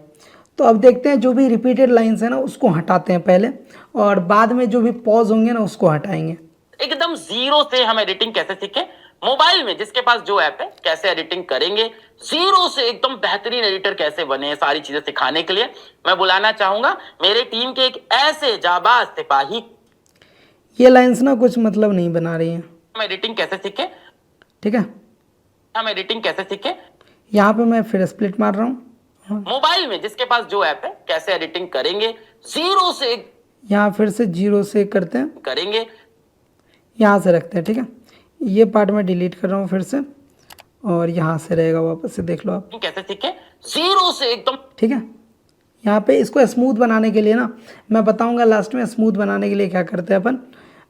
तो अब देखते हैं जो भी रिपीटेड लाइंस है ना उसको हटाते हैं पहले, और बाद में जो भी पॉज होंगे ना उसको हटाएंगे। एकदम जीरो से हम एडिटिंग कैसे सीखें, मोबाइल में जिसके पास जो ऐप है कैसे एडिटिंग करेंगे, जीरो से एकदम बेहतरीन एडिटर कैसे बने, सारी चीजें सिखाने के लिए मैं बुलाना चाहूंगा मेरे टीम के एक ऐसे जाबाज सिपाही। ये लाइंस ना कुछ मतलब नहीं बना रही हैं। हम एडिटिंग कैसे सीखें, ठीक है, हम एडिटिंग कैसे सीखें, यहाँ पे मैं फिर स्प्लिट मार रहा हूँ। मोबाइल में जिसके पास जो ऐप है कैसे एडिटिंग करेंगे, जीरो से यहाँ फिर से 0 से करते हैं, करेंगे, यहाँ से रखते हैं। ठीक है, ये पार्ट मैं डिलीट कर रहा हूँ फिर से, और यहाँ से रहेगा वापस से, देख लो आप कैसे सीखें जीरो से एकदम। ठीक है, यहाँ पे इसको स्मूथ बनाने के लिए ना मैं बताऊंगा लास्ट में स्मूथ बनाने के लिए क्या करते हैं अपन।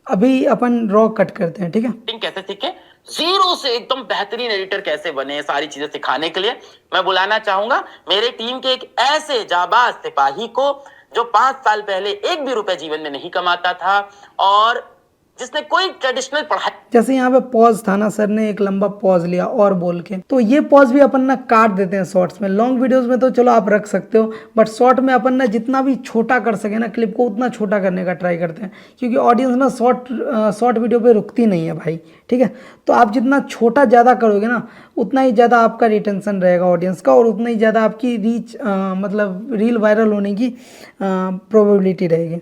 अभी अपन रॉ कट करते हैं। ठीक है, कैसे सीखें, जीरो से एकदम बेहतरीन एडिटर कैसे बने, सारी चीजें सिखाने के लिए मैं बुलाना चाहूंगा मेरे टीम के एक ऐसे जाबाज सिपाही को जो 5 साल पहले एक भी रुपए जीवन में नहीं कमाता था और जिसने कोई ट्रेडिशनल पढ़ाई। जैसे यहाँ पे पॉज था ना, सर ने एक लंबा पॉज लिया और बोल के, तो ये पॉज भी अपन ना काट देते हैं शॉर्ट्स में। लॉन्ग वीडियोस में तो चलो आप रख सकते हो, बट शॉर्ट में अपन ना जितना भी छोटा कर सके ना क्लिप को उतना छोटा करने का ट्राई करते हैं, क्योंकि ऑडियंस ना शॉर्ट वीडियो पे रुकती नहीं है भाई। ठीक है, तो आप जितना छोटा ज़्यादा करोगे ना उतना ही ज़्यादा आपका रिटेंशन रहेगा ऑडियंस का, और उतना ही ज़्यादा आपकी रीच मतलब रील वायरल होने की प्रोबेबिलिटी रहेगी।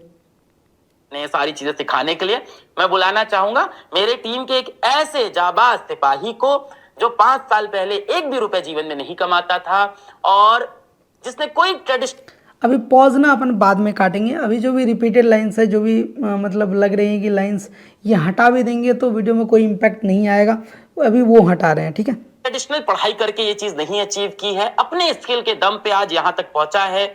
ने सारी चीजें सिखाने के लिए मैं बुलाना चाहूंगा मेरे टीम के एक ऐसे जाबाज सिपाही को जो 5 साल पहले एक भी रुपए जीवन में नहीं कमाता था और जिसने कोई ट्रेडिशनल। अभी पॉज ना अपन बाद में काटेंगे, अभी जो भी रिपीटेड लाइंस है, जो भी मतलब लग रही हैं कि लाइंस ये हटा भी देंगे तो वीडियो में कोई इम्पैक्ट नहीं आएगा, अभी वो हटा रहे हैं। ठीक है, ट्रेडिशनल पढ़ाई करके ये चीज नहीं अचीव की है, अपने स्किल के दम पे आज यहां तक पहुंचा है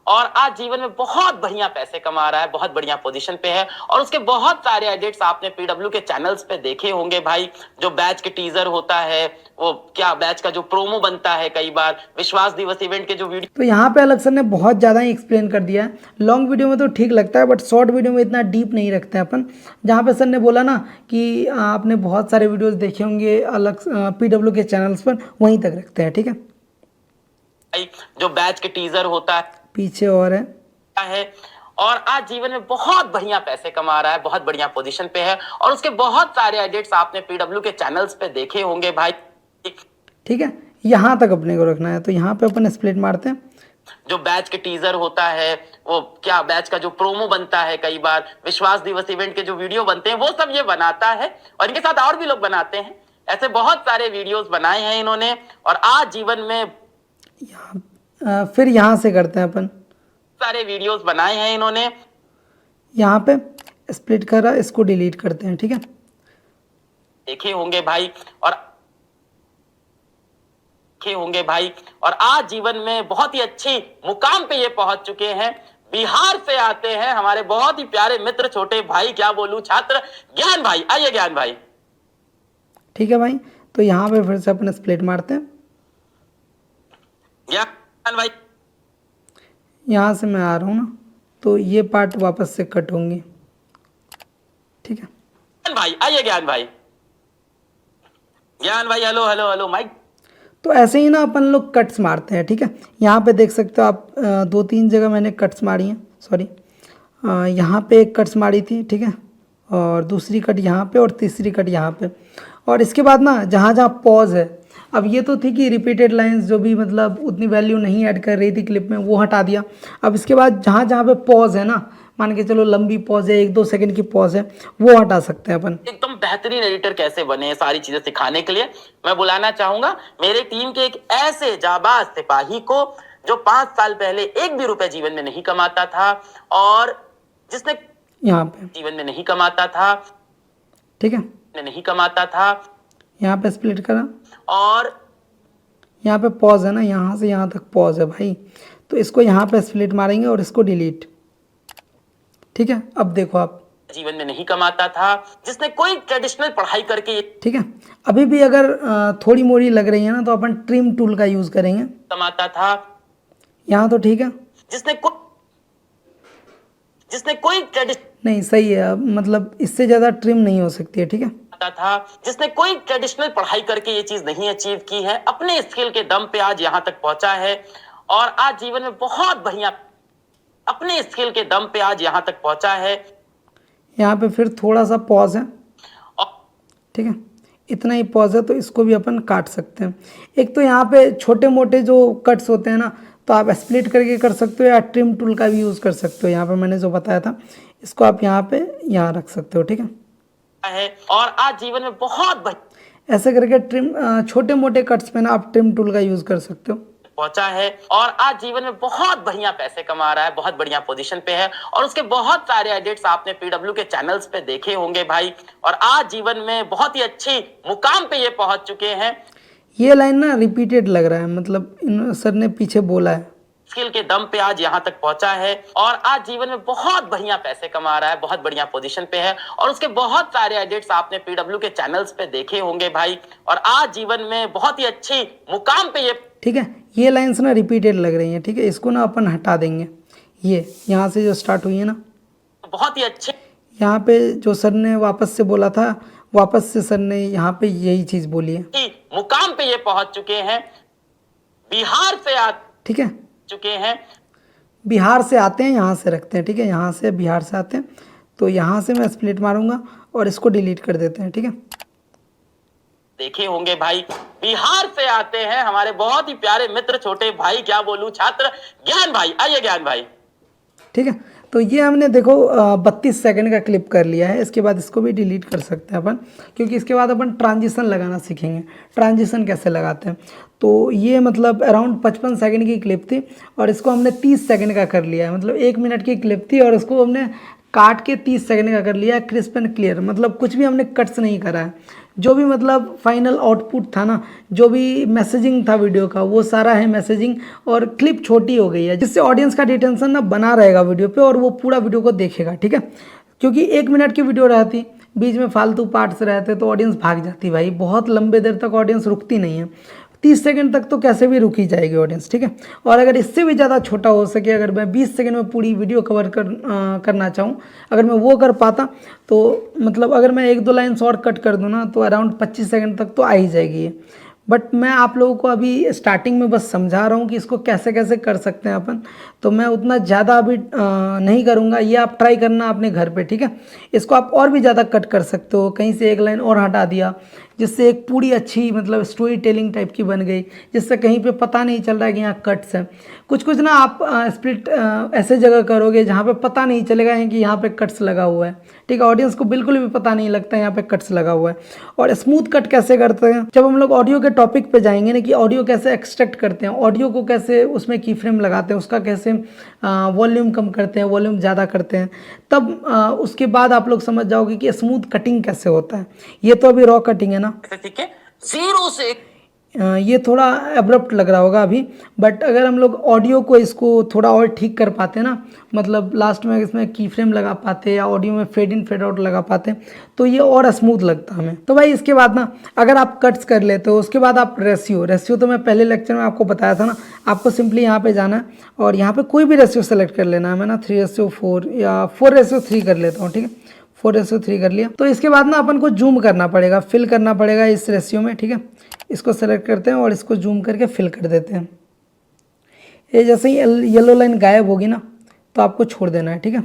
और आज जीवन में बहुत बढ़िया पैसे कमा रहा है, बहुत बढ़िया पोजीशन पे है और उसके बहुत सारे एडिट्स आपने पीडब्ल्यू के चैनल्स पे देखे होंगे भाई। जो बैच के टीजर होता है, वो क्या बैच का जो प्रोमो बनता है, कई बार विश्वास दिवस इवेंट के जो वीडियो। तो यहाँ पे अलग सर ने बहुत ज़्यादा ही एक्सप्लेन कर दिया है। लॉन्ग वीडियो में तो ठीक लगता है, बट शॉर्ट वीडियो में इतना डीप नहीं रखते हैं अपन। जहाँ पे सर ने बोला ना कि आपने बहुत सारे वीडियोस देखे होंगे अलग पीडब्ल्यू के चैनल्स पर, वहीं तक रखते हैं। ठीक है, जो बैच के टीजर होता है पीछे और है और आज जीवन में बहुत बढ़िया पैसे कमा रहा है, बहुत बढ़िया पोजीशन पे है और उसके बहुत सारे एडिट्स आपने पीडब्ल्यू के चैनल्स पे देखे होंगे भाई। ठीक है, यहाँ तक अपने को रखना है, तो यहाँ पे अपन स्प्लिट मारते हैं। जो बैच के टीजर होता है, वो क्या बैच का जो प्रोमो बनता है, कई बार विश्वास दिवस इवेंट के जो वीडियो बनते हैं, वो सब ये बनाता है और इनके साथ और भी लोग बनाते हैं। ऐसे बहुत सारे वीडियोस बनाए हैं इन्होंने और आज जीवन में फिर यहाँ से करते हैं अपन, सारे वीडियोस बनाए हैं इन्होंने। यहाँ पे स्प्लिट कर रहा है, इसको डिलीट करते हैं। ठीक है, देखे होंगे भाई और आज जीवन में बहुत ही अच्छी मुकाम पे ये पहुंच चुके हैं। बिहार से आते हैं हमारे बहुत ही प्यारे मित्र, छोटे भाई, क्या बोलूं, छात्र ज्ञान भाई। आइए ज्ञान भाई। ठीक है भाई, तो यहाँ पे फिर से अपन स्प्लिट मारते हैं। ज्ञान भाई, यहाँ से मैं आ रहा हूँ ना, तो ये पार्ट वापस से कट होंगे। ठीक है ज्ञान भाई, आइए ज्ञान भाई। ज्ञान भाई, हेलो हेलो हेलो माइक। तो ऐसे ही ना अपन लोग कट्स मारते हैं। ठीक है, यहाँ पे देख सकते हो आप 2-3 जगह मैंने कट्स मारी हैं, सॉरी यहाँ पे एक कट्स मारी थी। ठीक है, और दूसरी कट यहाँ पे और तीसरी कट यहाँ पे, और इसके बाद ना जहाँ जहाँ पॉज है, अब ये तो थी कि रिपीटेड लाइंस जो भी मतलब उतनी वैल्यू नहीं ऐड कर रही थी क्लिप में, वो हटा दिया। अब इसके बाद जहाँ जहाँ पे पॉज है ना, मान के चलो लंबी पॉज है, 1-2 सेकंड की पॉज है, वो हटा सकते हैं अपन। एकदम बेहतरीन एडिटर कैसे बने, सारी चीजें सिखाने के लिए मैं बुलाना चाहूंगा मेरे टीम के एक ऐसे जाबाज सिपाही को जो 5 साल पहले एक भी रुपए जीवन में नहीं कमाता था और जिसने यहाँ पे जीवन में नहीं कमाता था, ठीक है, नहीं कमाता था यहाँ पे स्प्लिट करा और यहाँ पे पॉज है ना, यहाँ से यहाँ तक पॉज है भाई, तो इसको यहाँ पे स्प्लिट मारेंगे और इसको डिलीट। ठीक है, अब देखो आप जीवन में नहीं कमाता था, जिसने कोई ट्रेडिशनल पढ़ाई करके ठीक है, अभी भी अगर थोड़ी मोड़ी लग रही है ना तो अपन ट्रिम टूल का यूज़ करेंगे। कमाता था, यहाँ तो ठीक है, जिसने कोई ट्रेडिशनल नहीं सही है, अब मतलब इससे ज़्यादा ट्रिम नहीं हो सकती है। ठीक है, था, जिसने कोई ट्रेडिशनल पढ़ाई करके ये चीज नहीं अचीव की है, अपने स्किल के दम पे आज यहाँ तक पहुंचा है और आज जीवन में बहुत बढ़िया अपने स्किल के दम पे आज यहाँ तक पहुंचा है। यहाँ पे फिर थोड़ा सा पॉज है, ठीक है, इतना ही पॉज है, तो इसको भी अपन काट सकते हैं। एक तो यहाँ पे छोटे मोटे जो कट्स होते हैं ना, तो आप स्प्लिट करके कर सकते हो या ट्रिम टूल का भी यूज़ कर सकते हो। यहाँ पे मैंने जो बताया था, इसको आप यहाँ पे यहाँ रख सकते हो। ठीक है, और आज जीवन में बहुत ऐसे करके ट्रिम छोटे मोटे कट्स पे ना आप ट्रिम टूल का यूज़ कर सकते हो। पहुंचा है और आज जीवन में बहुत बढ़िया पैसे कमा रहा है, बहुत बढ़िया पोजीशन पे है और उसके बहुत सारे एडिट्स आपने पीडब्ल्यू के चैनल्स पे देखे होंगे भाई, और आज जीवन में बहुत ही अच्छी मुकाम पे ये पहुंच चुके हैं। ये लाइन ना रिपीटेड लग रहा है, मतलब इन सर ने पीछे बोला है। स्किल के दम पे आज यहाँ तक पहुंचा है और आज जीवन में बहुत बढ़िया पैसे कमा रहा है, बहुत बढ़िया पोजीशन पे है और उसके बहुत सारे एडिट्स आपने पीडब्ल्यू के चैनल्स पे देखे होंगे भाई, और आज जीवन में बहुत ही अच्छी मुकाम पे ये। ठीक है, ये लाइंस ना रिपीटेड लग रही हैं। ठीक है, इसको ना अपन हटा देंगे। ये यहाँ से जो स्टार्ट हुई है ना, बहुत ही अच्छे, यहाँ पे जो सर ने वापस से बोला था, वापस से सर ने यहाँ पे यही चीज़ बोली है। मुकाम पे ये पहुंच चुके हैं, बिहार से आ ठीक है, चुके हैं, बिहार से आते हैं, यहाँ से रखते हैं। ठीक है, यहाँ से बिहार से आते हैं, तो यहाँ से मैं स्प्लिट मारूंगा और इसको डिलीट कर देते हैं। ठीक है, देखे होंगे भाई, बिहार से आते हैं हमारे बहुत ही प्यारे मित्र, छोटे भाई, क्या बोलूं, छात्र ज्ञान भाई। आइए ज्ञान भाई। ठीक है, तो ये हमने देखो 32 सेकंड का क्लिप कर लिया है। इसके बाद इसको भी डिलीट कर सकते हैं अपन, क्योंकि इसके बाद अपन ट्रांजिशन लगाना सीखेंगे। ट्रांजिशन कैसे लगाते हैं, तो ये मतलब अराउंड 55 सेकंड की क्लिप थी और इसको हमने 30 सेकंड का कर लिया है। मतलब 1 मिनट की क्लिप थी और उसको हमने काट के 30 सेकंड का कर लिया है, क्रिस्प एंड क्लियर। मतलब कुछ भी हमने कट्स नहीं करा है। जो भी मतलब फाइनल आउटपुट था ना, जो भी मैसेजिंग था वीडियो का, वो सारा है मैसेजिंग, और क्लिप छोटी हो गई है, जिससे ऑडियंस का डिटेंशन ना बना रहेगा वीडियो पे और वो पूरा वीडियो को देखेगा। ठीक है, क्योंकि 1 मिनट की वीडियो रहती, बीच में फालतू पार्ट्स रहते तो ऑडियंस भाग जाती भाई, बहुत लंबे देर तक ऑडियंस रुकती नहीं है। 30 सेकंड तक तो कैसे भी रुकी जाएगी ऑडियंस। ठीक है, और अगर इससे भी ज़्यादा छोटा हो सके, अगर मैं 20 सेकंड में पूरी वीडियो कवर करना चाहूँ, अगर मैं वो कर पाता, तो मतलब अगर मैं 1-2 लाइन्स और कट कर दूँ ना, तो अराउंड 25 सेकंड तक तो आ ही जाएगी ये। बट मैं आप लोगों को अभी स्टार्टिंग में बस समझा रहा हूँ कि इसको कैसे कैसे कर सकते हैं अपन, तो मैं उतना ज़्यादा अभी नहीं करूँगा। ये आप ट्राई करना अपने घर पे। ठीक है, इसको आप और भी ज़्यादा कट कर सकते हो, कहीं से 1 लाइन और हटा दिया, जिससे एक पूरी अच्छी मतलब स्टोरी टेलिंग टाइप की बन गई, जिससे कहीं पे पता नहीं चल रहा है कि यहाँ कट्स हैं। कुछ कुछ ना आप स्प्लिट ऐसे जगह करोगे जहाँ पे पता नहीं चलेगा कि यहाँ पे कट्स लगा हुआ है। ठीक है, ऑडियंस को बिल्कुल भी पता नहीं लगता है यहाँ पे कट्स लगा हुआ है। और स्मूथ कट कैसे करते हैं, जब हम लोग ऑडियो के टॉपिक पे जाएंगे ना, कि ऑडियो कैसे एक्सट्रैक्ट करते हैं, ऑडियो को कैसे उसमें की फ्रेम लगाते हैं, उसका कैसे वॉल्यूम कम करते हैं, वॉल्यूम ज़्यादा करते हैं, तब उसके बाद आप लोग समझ जाओगे कि स्मूथ कटिंग कैसे होता है। ये तो अभी रॉ कटिंग है ना, ठीक है, 0 से ये थोड़ा एब्रप्ट लग रहा होगा अभी, बट अगर हम लोग ऑडियो को इसको थोड़ा और ठीक कर पाते ना, मतलब लास्ट में इसमें की फ्रेम लगा पाते या ऑडियो में फेड इन फेड आउट लगा पाते, तो ये और स्मूथ लगता हमें। तो भाई इसके बाद ना, अगर आप कट्स कर लेते हो, उसके बाद आप रेशियो तो मैं पहले लेक्चर में आपको बताया था ना, आपको सिंपली यहाँ पे जाना है और यहाँ पे कोई भी रेशियो सेलेक्ट कर लेना है। मैं ना 3:4 या 4:3 कर लेता हूँ। ठीक है, 4:3 कर लिया। तो इसके बाद ना अपन को जूम करना पड़ेगा, फिल करना पड़ेगा इस रेशियो में। ठीक है, इसको सेलेक्ट करते हैं और इसको जूम करके फिल कर देते हैं। ये जैसे ही येलो लाइन गायब होगी ना, तो आपको छोड़ देना है। ठीक है,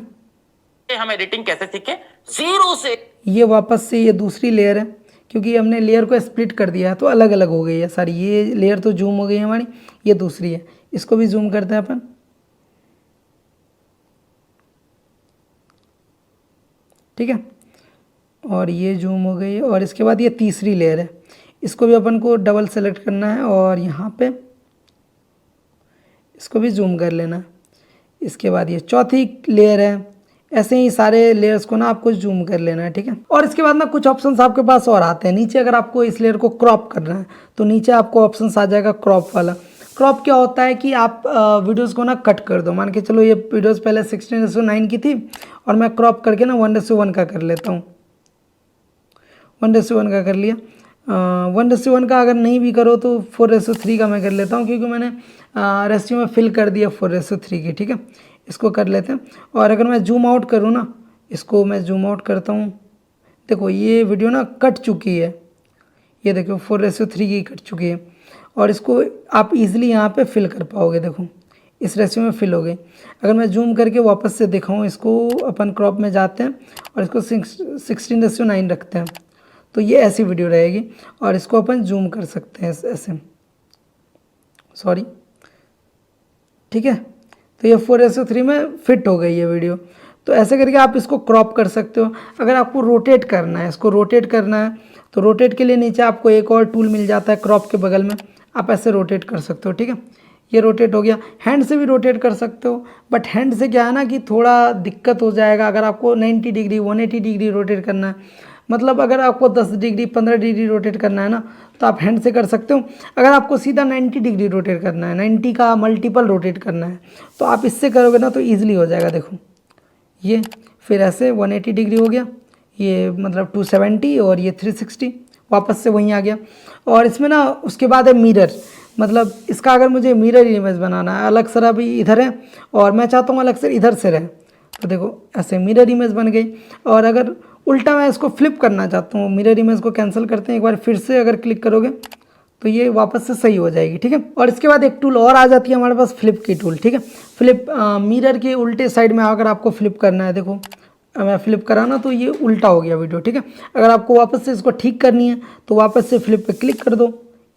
हम एडिटिंग कैसे सीखे, 0 से ये वापस से ये दूसरी लेयर है, क्योंकि हमने लेयर को स्प्लिट कर दिया है तो अलग अलग हो गई है सारी। ये लेयर तो जूम हो गई है हमारी, ये दूसरी है, इसको भी जूम करते हैं अपन। ठीक है। और ये जूम हो गई। और इसके बाद ये तीसरी लेयर है, इसको भी अपन को डबल सेलेक्ट करना है और यहाँ पे इसको भी जूम कर लेना है। इसके बाद ये चौथी लेयर है। ऐसे ही सारे लेयर्स को ना आपको जूम कर लेना है, ठीक है। और इसके बाद ना कुछ ऑप्शंस आपके पास और आते हैं नीचे। अगर आपको इस लेयर को क्रॉप करना है तो नीचे आपको ऑप्शंस आ जाएगा क्रॉप वाला। क्रॉप क्या होता है कि आप वीडियोस को ना कट कर दो। मान के चलो ये वीडियोस पहले 16:9 की थी और मैं क्रॉप करके ना 1:1 का कर लेता हूँ। 1:1 का कर लिया। 1:1 का अगर नहीं भी करो तो 4:3 का मैं कर लेता हूँ, क्योंकि मैंने रेशियो में फिल कर दिया 4:3 की, ठीक है। इसको कर लेते हैं। और अगर मैं जूम आउट करूँ ना, इसको मैं जूम आउट करता हूँ, देखो ये वीडियो ना कट चुकी है। ये देखो 4:3 की कट चुकी है। और इसको आप इजीली यहाँ पे फिल कर पाओगे। देखो इस रेशियो में फिल हो गई। अगर मैं जूम करके वापस से दिखाऊँ, इसको अपन क्रॉप में जाते हैं और इसको 16:9 रखते हैं, तो ये ऐसी वीडियो रहेगी। और इसको अपन जूम कर सकते हैं ऐसे, सॉरी, ठीक है। तो ये 4:3 में फिट हो गई ये वीडियो। तो ऐसे करके आप इसको क्रॉप कर सकते हो। अगर आपको रोटेट करना है, इसको रोटेट करना है, तो रोटेट के लिए नीचे आपको एक और टूल मिल जाता है क्रॉप के बगल में, आप ऐसे रोटेट कर सकते हो, ठीक है। ये रोटेट हो गया। हैंड से भी रोटेट कर सकते हो, बट हैंड से क्या है ना कि थोड़ा दिक्कत हो जाएगा। अगर आपको 90 डिग्री 180 डिग्री रोटेट करना है, मतलब अगर आपको 10 डिग्री 15 डिग्री रोटेट करना है ना, तो आप हैंड से कर सकते हो। अगर आपको सीधा 90 डिग्री रोटेट करना है, 90 का मल्टीपल रोटेट करना है, तो आप इससे करोगे ना तो ईजिली हो जाएगा। देखो ये फिर ऐसे 180 डिग्री हो गया, ये मतलब 270, और ये 360 वापस से वहीं आ गया। और इसमें ना उसके बाद है मिरर, मतलब इसका अगर मुझे मिरर इमेज बनाना है, अलग सर अभी इधर है और मैं चाहता हूँ अलग सर इधर से रहे, तो देखो ऐसे मिरर इमेज बन गई। और अगर उल्टा मैं इसको फ्लिप करना चाहता हूँ, मिरर इमेज को कैंसिल करते हैं, एक बार फिर से अगर क्लिक करोगे तो ये वापस से सही हो जाएगी, ठीक है। और इसके बाद एक टूल और आ जाती है हमारे पास, फ्लिप की टूल, ठीक है। फ्लिप मिरर के उल्टे साइड में अगर आपको फ्लिप करना है, देखो मैं फ्लिप करा ना तो ये उल्टा हो गया वीडियो, ठीक है। अगर आपको वापस से इसको ठीक करनी है तो वापस से फ्लिप पे क्लिक कर दो,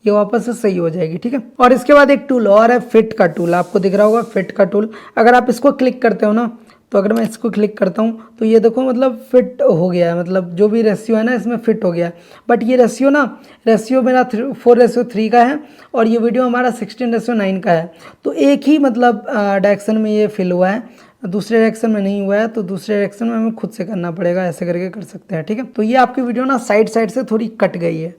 ये वापस से सही हो जाएगी, ठीक है। और इसके बाद एक टूल और है, फिट का टूल, आपको दिख रहा होगा फिट का टूल। अगर आप इसको क्लिक करते हो ना, तो अगर मैं इसको क्लिक करता हूँ तो ये देखो मतलब फिट हो गया है, मतलब जो भी रेशियो है ना इसमें फिट हो गया है। बट ये रेशियो मेरा 4:3 का है और ये वीडियो हमारा 16:9 का है। तो एक ही मतलब डायरेक्शन में ये फिल हुआ है, दूसरे डायरेक्शन में नहीं हुआ है, तो दूसरे डायरेक्शन में हमें खुद से करना पड़ेगा, ऐसे करके कर सकते हैं, ठीक है। तो ये आपकी वीडियो ना साइड से थोड़ी कट गई है,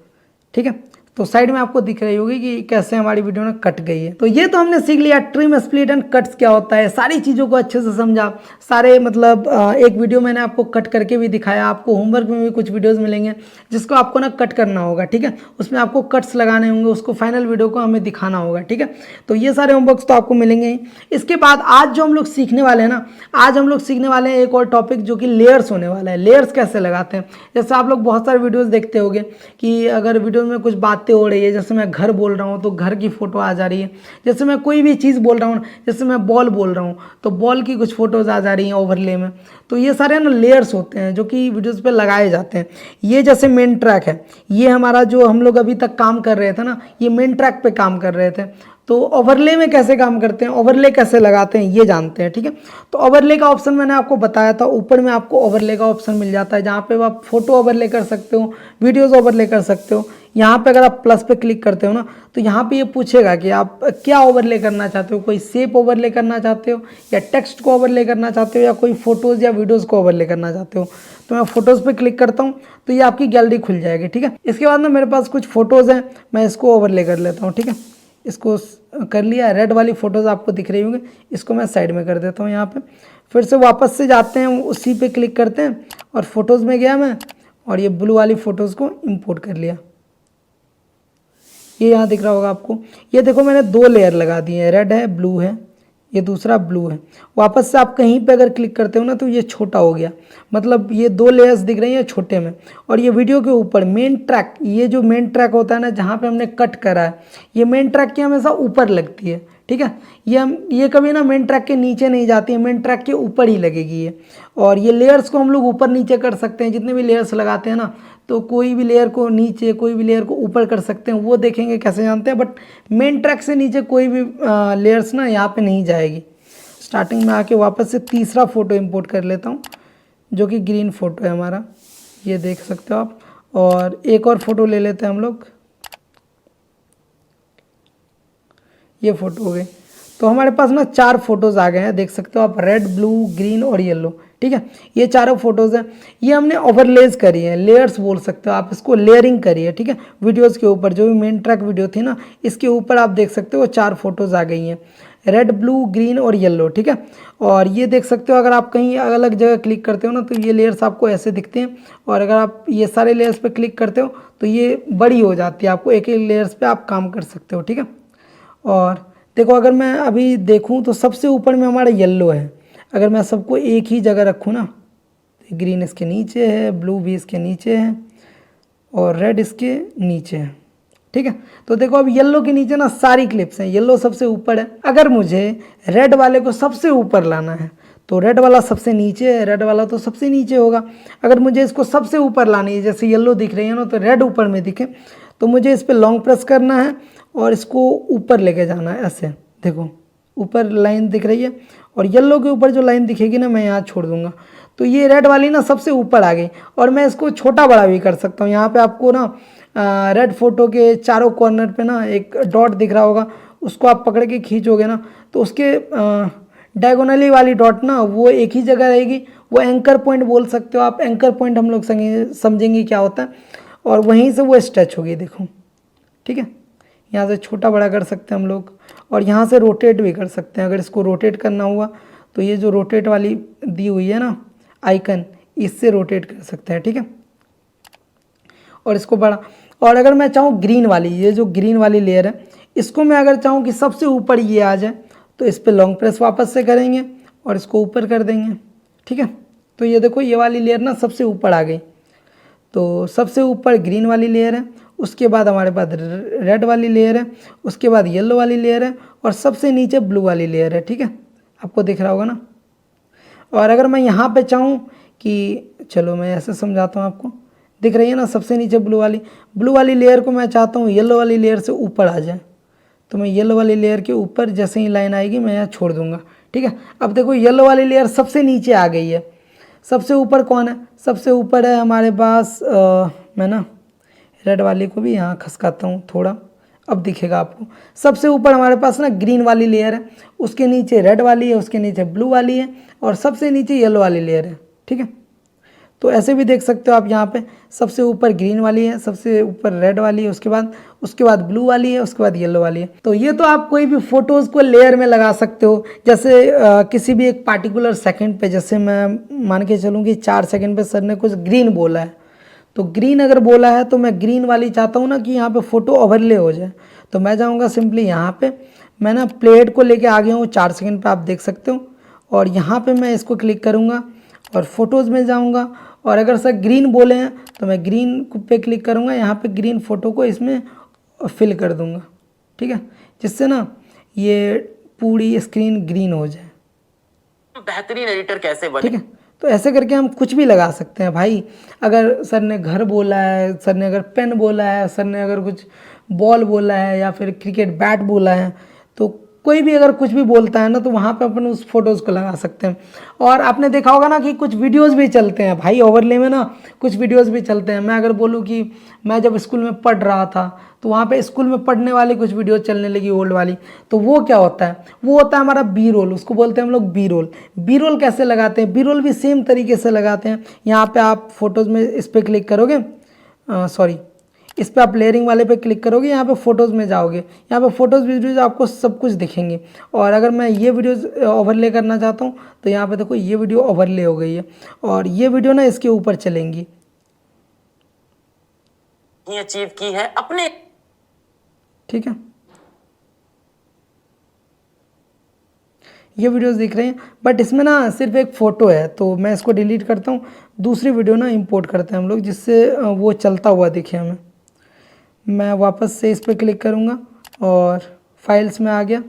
ठीक है। तो साइड में आपको दिख रही होगी कि कैसे हमारी वीडियो ना कट गई है। तो ये तो हमने सीख लिया ट्रिम, स्प्लिट एंड कट्स क्या होता है, सारी चीज़ों को अच्छे से समझा। सारे मतलब एक वीडियो मैंने आपको कट करके भी दिखाया। आपको होमवर्क में भी कुछ वीडियोस मिलेंगे जिसको आपको ना कट करना होगा, ठीक है। उसमें आपको कट्स लगाने होंगे, उसको फाइनल वीडियो को हमें दिखाना होगा, ठीक है। तो ये सारे होमवर्क्स तो आपको मिलेंगे ही। इसके बाद आज जो हम लोग सीखने वाले हैं ना, आज हम लोग सीखने वाले हैं एक और टॉपिक जो कि लेयर्स होने वाला है। लेयर्स कैसे लगाते हैं, जैसे आप लोग बहुत सारे वीडियोज़ देखते होंगे कि अगर वीडियो में कुछ बातें हो रही है, जैसे मैं घर बोल रहा हूँ तो घर की फ़ोटो आ जा रही है, जैसे मैं कोई भी चीज़ बोल रहा हूँ, जैसे मैं बॉल बोल रहा हूँ तो बॉल की कुछ फ़ोटोज़ आ जा रही हैं ओवरले में। तो ये सारे ना लेयर्स होते हैं जो कि वीडियोज़ पे लगाए जाते हैं। ये जैसे मेन ट्रैक है, ये हमारा जो हम लोग अभी तक काम कर रहे थे ना, ये मेन ट्रैक पे काम कर रहे थे। तो ओवरले में कैसे काम करते हैं, ओवरले कैसे लगाते हैं, ये जानते हैं, ठीक है। तो ओवरले का ऑप्शन मैंने आपको बताया था, ऊपर में आपको ओवरले का ऑप्शन मिल जाता है, जहाँ पे आप फोटो ओवरले कर सकते हो, वीडियोज़ ओवरले कर सकते हो। यहाँ पे अगर आप प्लस पे क्लिक करते हो ना, तो यहाँ पे ये पूछेगा कि आप क्या ओवरले करना चाहते हो, कोई शेप ओवरले करना चाहते हो, या टेक्स्ट को ओवरले करना चाहते हो, या कोई फोटोज़ या वीडियोज़ को ओवरले करना चाहते हो। तो मैं फोटोज़ पे क्लिक करता हूँ तो ये आपकी गैलरी खुल जाएगी, ठीक है। इसके बाद में मेरे पास कुछ फ़ोटोज़ हैं, मैं इसको ओवरले कर लेता हूँ, ठीक है। इसको कर लिया, रेड वाली फ़ोटोज़ आपको दिख रही होंगी, इसको मैं साइड में कर देता हूँ। यहाँ पे फिर से वापस से जाते हैं, उसी पे क्लिक करते हैं और फोटोज़ में गया मैं, और ये ब्लू वाली फ़ोटोज़ को इंपोर्ट कर लिया। ये यहाँ दिख रहा होगा आपको, ये देखो मैंने 2 लेयर लगा दिए हैं, रेड है ब्लू है, ये दूसरा ब्लू है। वापस से आप कहीं पे अगर क्लिक करते हो ना तो ये छोटा हो गया, मतलब ये 2 लेयर्स दिख रही हैं छोटे में। और ये वीडियो के ऊपर मेन ट्रैक, ये जो मेन ट्रैक होता है ना जहाँ पे हमने कट करा है, ये मेन ट्रैक की हमेशा ऊपर लगती है, ठीक है। ये कभी ना मेन ट्रैक के नीचे नहीं जाती है, मेन ट्रैक के ऊपर ही लगेगी ये। और ये लेयर्स को हम लोग ऊपर नीचे कर सकते हैं, जितने भी लेयर्स लगाते हैं ना, तो कोई भी लेयर को नीचे कोई भी लेयर को ऊपर कर सकते हैं, वो देखेंगे कैसे जानते हैं। बट मेन ट्रैक से नीचे कोई भी लेयर्स ना यहाँ पे नहीं जाएगी। स्टार्टिंग में आके वापस से तीसरा फ़ोटो इंपोर्ट कर लेता हूँ, जो कि ग्रीन फ़ोटो है हमारा, ये देख सकते हो आप। और एक और फ़ोटो ले लेते हैं हम लोग, ये फ़ोटो हो गई। तो हमारे पास ना 4 फोटोज़ आ गए हैं, देख सकते हो आप, रेड, ब्लू, ग्रीन और येलो। ठीक है, ये चारों फोटोज़ हैं। ये हमने ओवरलेज करी है, लेयर्स बोल सकते हो आप इसको, लेयरिंग करी है। ठीक है, वीडियोज़ के ऊपर जो भी मेन ट्रैक वीडियो थी ना, इसके ऊपर आप देख सकते हो 4 फोटोज़ आ गई हैं, रेड, ब्लू, ग्रीन और येलो। ठीक है, और ये देख सकते हो, अगर आप कहीं अलग अलग जगह क्लिक करते हो ना तो ये लेयर्स आपको ऐसे दिखते हैं, और अगर आप ये सारे लेयर्स पे क्लिक करते हो तो ये बड़ी हो जाती है, आपको एक एक लेयर्स पे आप काम कर सकते हो। ठीक है, और देखो अगर मैं अभी देखूं तो सबसे ऊपर में हमारा येलो है। अगर मैं सबको एक ही जगह रखूं ना, तो ग्रीन इसके नीचे है, ब्लू भी इसके नीचे है और रेड इसके नीचे है। ठीक है, तो देखो अब येलो के नीचे ना सारी क्लिप्स हैं, येलो सबसे ऊपर है। अगर मुझे रेड वाले को सबसे ऊपर लाना है तो रेड वाला सबसे नीचे है, रेड वाला तो सबसे नीचे होगा। अगर मुझे इसको सबसे ऊपर लानी है, जैसे येलो दिख रही है ना, तो रेड ऊपर में दिखे, तो मुझे इस पर लॉन्ग प्रेस करना है और इसको ऊपर लेके जाना है ऐसे। देखो ऊपर लाइन दिख रही है, और येलो के ऊपर जो लाइन दिखेगी ना, मैं यहाँ छोड़ दूंगा, तो ये रेड वाली ना सबसे ऊपर आ गई। और मैं इसको छोटा बड़ा भी कर सकता हूँ। यहाँ पे आपको ना रेड फोटो के चारों कॉर्नर पे ना एक डॉट दिख रहा होगा, उसको आप पकड़ के खींचोगे ना तो उसके डायगोनली वाली डॉट ना वो एक ही जगह रहेगी। वो एंकर पॉइंट बोल सकते हो आप, एंकर पॉइंट हम लोग समझेंगे क्या होता है, और वहीं से वो स्ट्रेच होगी। देखो ठीक है, यहाँ से छोटा बड़ा कर सकते हैं हम लोग, और यहाँ से रोटेट भी कर सकते हैं। अगर इसको रोटेट करना हुआ तो ये जो रोटेट वाली दी हुई है ना आइकन, इससे रोटेट कर सकते हैं। ठीक है, और इसको बड़ा, और अगर मैं चाहूँ ग्रीन वाली, ये जो ग्रीन वाली लेयर है, इसको मैं अगर चाहूँ कि सबसे ऊपर ये आ जाए, तो इस पर लॉन्ग प्रेस वापस से करेंगे और इसको ऊपर कर देंगे। ठीक है, तो ये देखो ये वाली लेयर ना सबसे ऊपर आ गई। तो सबसे ऊपर ग्रीन वाली लेयर है, उसके बाद हमारे पास रेड वाली लेयर है, उसके बाद येलो वाली लेयर है, और सबसे नीचे ब्लू वाली लेयर है। ठीक है, आपको दिख रहा होगा ना। और अगर मैं यहाँ पे चाहूँ कि, चलो मैं ऐसे समझाता हूँ आपको, दिख रही है ना सबसे नीचे ब्लू वाली लेयर को मैं चाहता हूँ येलो वाली लेयर से ऊपर आ जाए, तो मैं येलो वाली लेयर के ऊपर जैसे ही लाइन आएगी मैं यहाँ छोड़ दूंगा। ठीक है, अब देखो येलो वाली लेयर सबसे नीचे आ गई है। सबसे ऊपर कौन है? सबसे ऊपर है हमारे पास मैं ना रेड वाली को भी यहाँ खसकाता हूँ थोड़ा, अब दिखेगा आपको। सबसे ऊपर हमारे पास ना ग्रीन वाली लेयर है, उसके नीचे रेड वाली है, उसके नीचे ब्लू वाली है, और सबसे नीचे येलो वाली लेयर है। ठीक है, तो ऐसे भी देख सकते हो आप, यहाँ पे सबसे ऊपर ग्रीन वाली है, सबसे ऊपर रेड वाली है, उसके बाद ब्लू वाली है, उसके बाद येलो वाली है। तो ये तो आप कोई भी फोटोज़ को लेयर में लगा सकते हो, जैसे किसी भी एक पार्टिकुलर सेकंड पे, जैसे मैं मान के चलूँ कि 4 सेकंड पे सर ने कुछ ग्रीन बोला है, तो ग्रीन अगर बोला है तो मैं ग्रीन वाली चाहता हूँ ना कि यहाँ पे फ़ोटो ओवरले हो जाए, तो मैं जाऊँगा सिंपली यहाँ पे, मैं ना प्लेट को लेके आ गया हूँ 4 सेकंड पे, आप देख सकते हो, और यहाँ पे मैं इसको क्लिक करूँगा और फोटोज़ में जाऊँगा, और अगर सर ग्रीन बोले हैं तो मैं ग्रीन पे क्लिक करूँगा, यहाँ पे ग्रीन फ़ोटो को इसमें फिल कर दूँगा। ठीक है, जिससे ना ये पूरी स्क्रीन ग्रीन हो जाए। बेहतरीन एडिटर कैसे बने? ठीक है, तो ऐसे करके हम कुछ भी लगा सकते हैं भाई। अगर सर ने घर बोला है, सर ने अगर पेन बोला है, सर ने अगर कुछ बॉल बोला है, या फिर क्रिकेट बैट बोला है, तो कोई भी अगर कुछ भी बोलता है ना, तो वहाँ पे अपन उस फोटोज़ को लगा सकते हैं। और आपने देखा होगा ना कि कुछ वीडियोज़ भी चलते हैं भाई ओवरले में ना, कुछ वीडियोज़ भी चलते हैं। मैं अगर बोलूँ कि मैं जब स्कूल में पढ़ रहा था, तो वहाँ पे स्कूल में पढ़ने वाली कुछ वीडियो चलने लगी ओल्ड वाली, तो वो क्या होता है? वो होता है हमारा बी रोल, उसको बोलते हैं हम लोग बी रोल। बी रोल कैसे लगाते हैं? बी रोल भी सेम तरीके से लगाते हैं। यहाँ पे आप फोटोज़ में इस पर क्लिक करोगे, इस पर आप लेयरिंग वाले पे क्लिक करोगे, यहाँ पे फ़ोटोज़ में जाओगे, यहाँ पे फ़ोटोज़ वीडियोज़ आपको सब कुछ दिखेंगे। और अगर मैं ये वीडियोज़ ओवरले करना चाहता हूँ, तो यहाँ पे देखो ये वीडियो ओवरले हो गई है, और ये वीडियो ना इसके ऊपर चलेंगी। ये अचीव की है अपने। ठीक है, ये वीडियोस दिख रहे हैं, बट इसमें ना सिर्फ एक फ़ोटो है, तो मैं इसको डिलीट करता हूँ। दूसरी वीडियो ना इंपोर्ट करते हैं हम लोग, जिससे वो चलता हुआ दिखे हमें। मैं वापस से इस पर क्लिक करूँगा और फाइल्स में आ गया,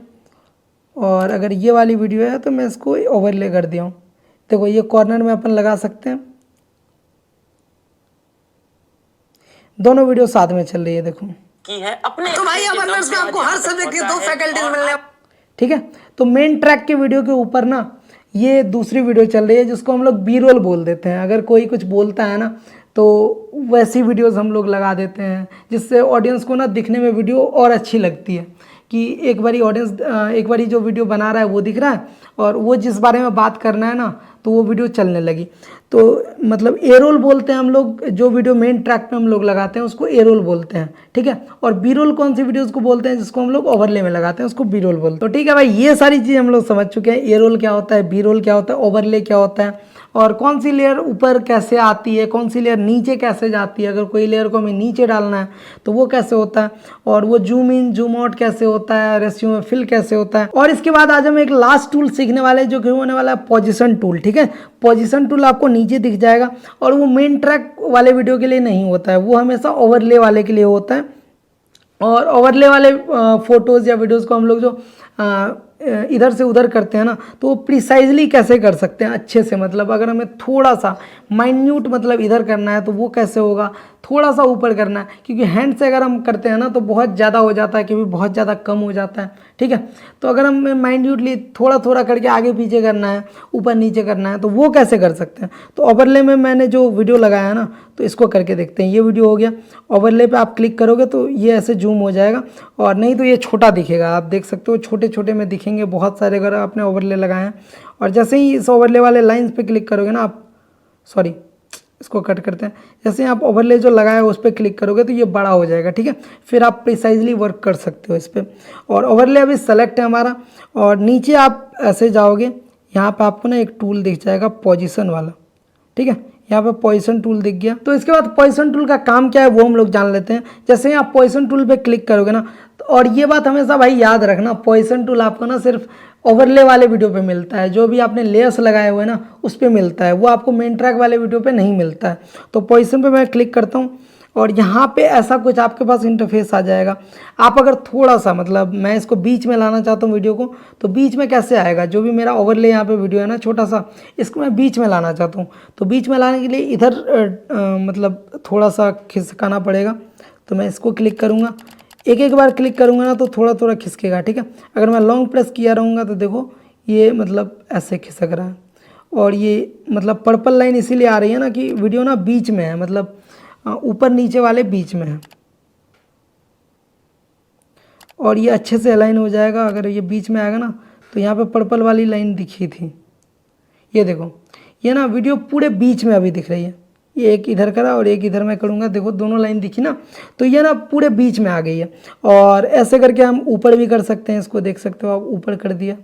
और अगर ये वाली वीडियो है तो मैं इसको ओवरले कर दिया हूँ। देखो ये कॉर्नर में अपन लगा सकते हैं, दोनों वीडियो साथ में चल रही है। देखो की है अपने। तो भाई अमरनाथ में आपको हर सब्जेक्ट के 2 फैकल्टीज मिलने। ठीक है, तो मेन ट्रैक के वीडियो के ऊपर ना ये दूसरी वीडियो चल रही है जिसको हम लोग बी रोल बोल देते हैं। अगर कोई कुछ बोलता है ना तो वैसी वीडियोस हम लोग लगा देते हैं, जिससे ऑडियंस को ना दिखने में वीडियो और अच्छी लगती है कि एक बारी ऑडियंस एक बारी जो वीडियो बना रहा है वो दिख रहा है और वो जिस बारे में बात करना है ना तो वो वीडियो चलने लगी। तो मतलब ए रोल बोलते हैं हम लोग, जो वीडियो मेन ट्रैक पे हम लोग लगाते हैं उसको ए रोल बोलते हैं, ठीक है। और बी रोल कौन सी वीडियोस को बोलते हैं जिसको हम लोग ओवरले में लगाते हैं उसको बी रोल बोलते हैं। तो ठीक है भाई, ये सारी चीज़ हम लोग समझ चुके हैं, ए रोल क्या होता है, बी रोल क्या होता है, ओवरले क्या होता है, और कौन सी लेयर ऊपर कैसे आती है, कौन सी लेयर नीचे कैसे जाती है, अगर कोई लेयर को हमें नीचे डालना है तो वो कैसे होता है, और वो जूम इन जूम आउट कैसे होता है, रेशियो में फिल कैसे होता है। और इसके बाद आज हम एक लास्ट टूल सीखने वाले जो कि होने वाला है पोजीशन टूल, ठीक है। पोजीशन टूल आपको नीचे दिख जाएगा और वो मेन ट्रैक वाले वीडियो के लिए नहीं होता है, वो हमेशा ओवरले वाले के लिए होता है। और ओवरले वाले फोटोज़ या वीडियोज़ को हम लोग जो इधर से उधर करते हैं ना तो वो प्रिसाइजली कैसे कर सकते हैं अच्छे से, मतलब अगर हमें थोड़ा सा माइन्यूट मतलब इधर करना है तो वो कैसे होगा, थोड़ा सा ऊपर करना है, क्योंकि हैंड से अगर हम करते हैं ना तो बहुत ज़्यादा हो जाता है, क्योंकि बहुत ज़्यादा कम हो जाता है, ठीक है। तो अगर हमें माइन्यूटली थोड़ा थोड़ा करके आगे पीछे करना है, ऊपर नीचे करना है, तो वो कैसे कर सकते हैं। तो ओवरले में मैंने जो वीडियो लगाया है ना तो इसको करके देखते हैं। ये वीडियो हो गया, ओवरले पे आप क्लिक करोगे तो ये ऐसे जूम हो जाएगा, और नहीं तो ये छोटा दिखेगा, आप देख सकते हो छोटे छोटे में दिखेंगे बहुत सारे अगर आपने ओवरले लगाए हैं। और जैसे ही इस ओवरले वाले लाइंस पे क्लिक करोगे ना आप, सॉरी इसको कट करते हैं, जैसे आप ओवरले जो लगाया उस पर क्लिक करोगे तो ये बड़ा हो जाएगा, ठीक है। फिर आप प्रिसाइजली वर्क कर सकते हो इस पर। और ओवरले अभी सेलेक्ट है हमारा, और नीचे आप ऐसे जाओगे, यहाँ पे आपको ना एक टूल दिख जाएगा पोजीशन वाला, ठीक है। यहाँ पे पोजीशन टूल दिख गया। तो इसके बाद पोजीशन टूल का काम क्या है वो हम लोग जान लेते हैं। जैसे ही आप पोजीशन टूल पे क्लिक करोगे ना, और ये बात हमेशा भाई याद रखना, पोजीशन टूल आपको ना सिर्फ ओवरले वाले वीडियो पे मिलता है, जो भी आपने लेयर्स लगाए हुए ना उस पर मिलता है, वो आपको मेन ट्रैक वाले वीडियो पे नहीं मिलता है। तो पोजीशन पे मैं क्लिक करता हूँ और यहाँ पे ऐसा कुछ आपके पास इंटरफेस आ जाएगा। आप अगर थोड़ा सा मतलब मैं इसको बीच में लाना चाहता हूँ वीडियो को, तो बीच में कैसे आएगा, जो भी मेरा ओवरले यहाँ पे वीडियो है ना छोटा सा, इसको मैं बीच में लाना चाहता हूँ। तो बीच में लाने के लिए इधर मतलब थोड़ा सा खिसकाना पड़ेगा। तो मैं इसको क्लिक करूँगा, एक एक बार क्लिक करूँगा ना तो थोड़ा थोड़ा खिसकेगा, ठीक है। अगर मैं लॉन्ग प्रेस किया रहूँगा तो देखो ये मतलब ऐसे खिसक रहा है। और ये मतलब पर्पल लाइन इसीलिए आ रही है ना कि वीडियो ना बीच में है, मतलब ऊपर नीचे वाले बीच में है, और ये अच्छे से अलाइन हो जाएगा। अगर ये बीच में आएगा ना तो यहाँ पे पर्पल वाली लाइन दिखी थी, ये देखो ये ना वीडियो पूरे बीच में अभी दिख रही है। ये एक इधर करा और एक इधर मैं करूँगा, देखो दोनों लाइन दिखी ना, तो ये ना पूरे बीच में आ गई है। और ऐसे करके हम ऊपर भी कर सकते हैं, इसको देख सकते हो आप, ऊपर कर दिया।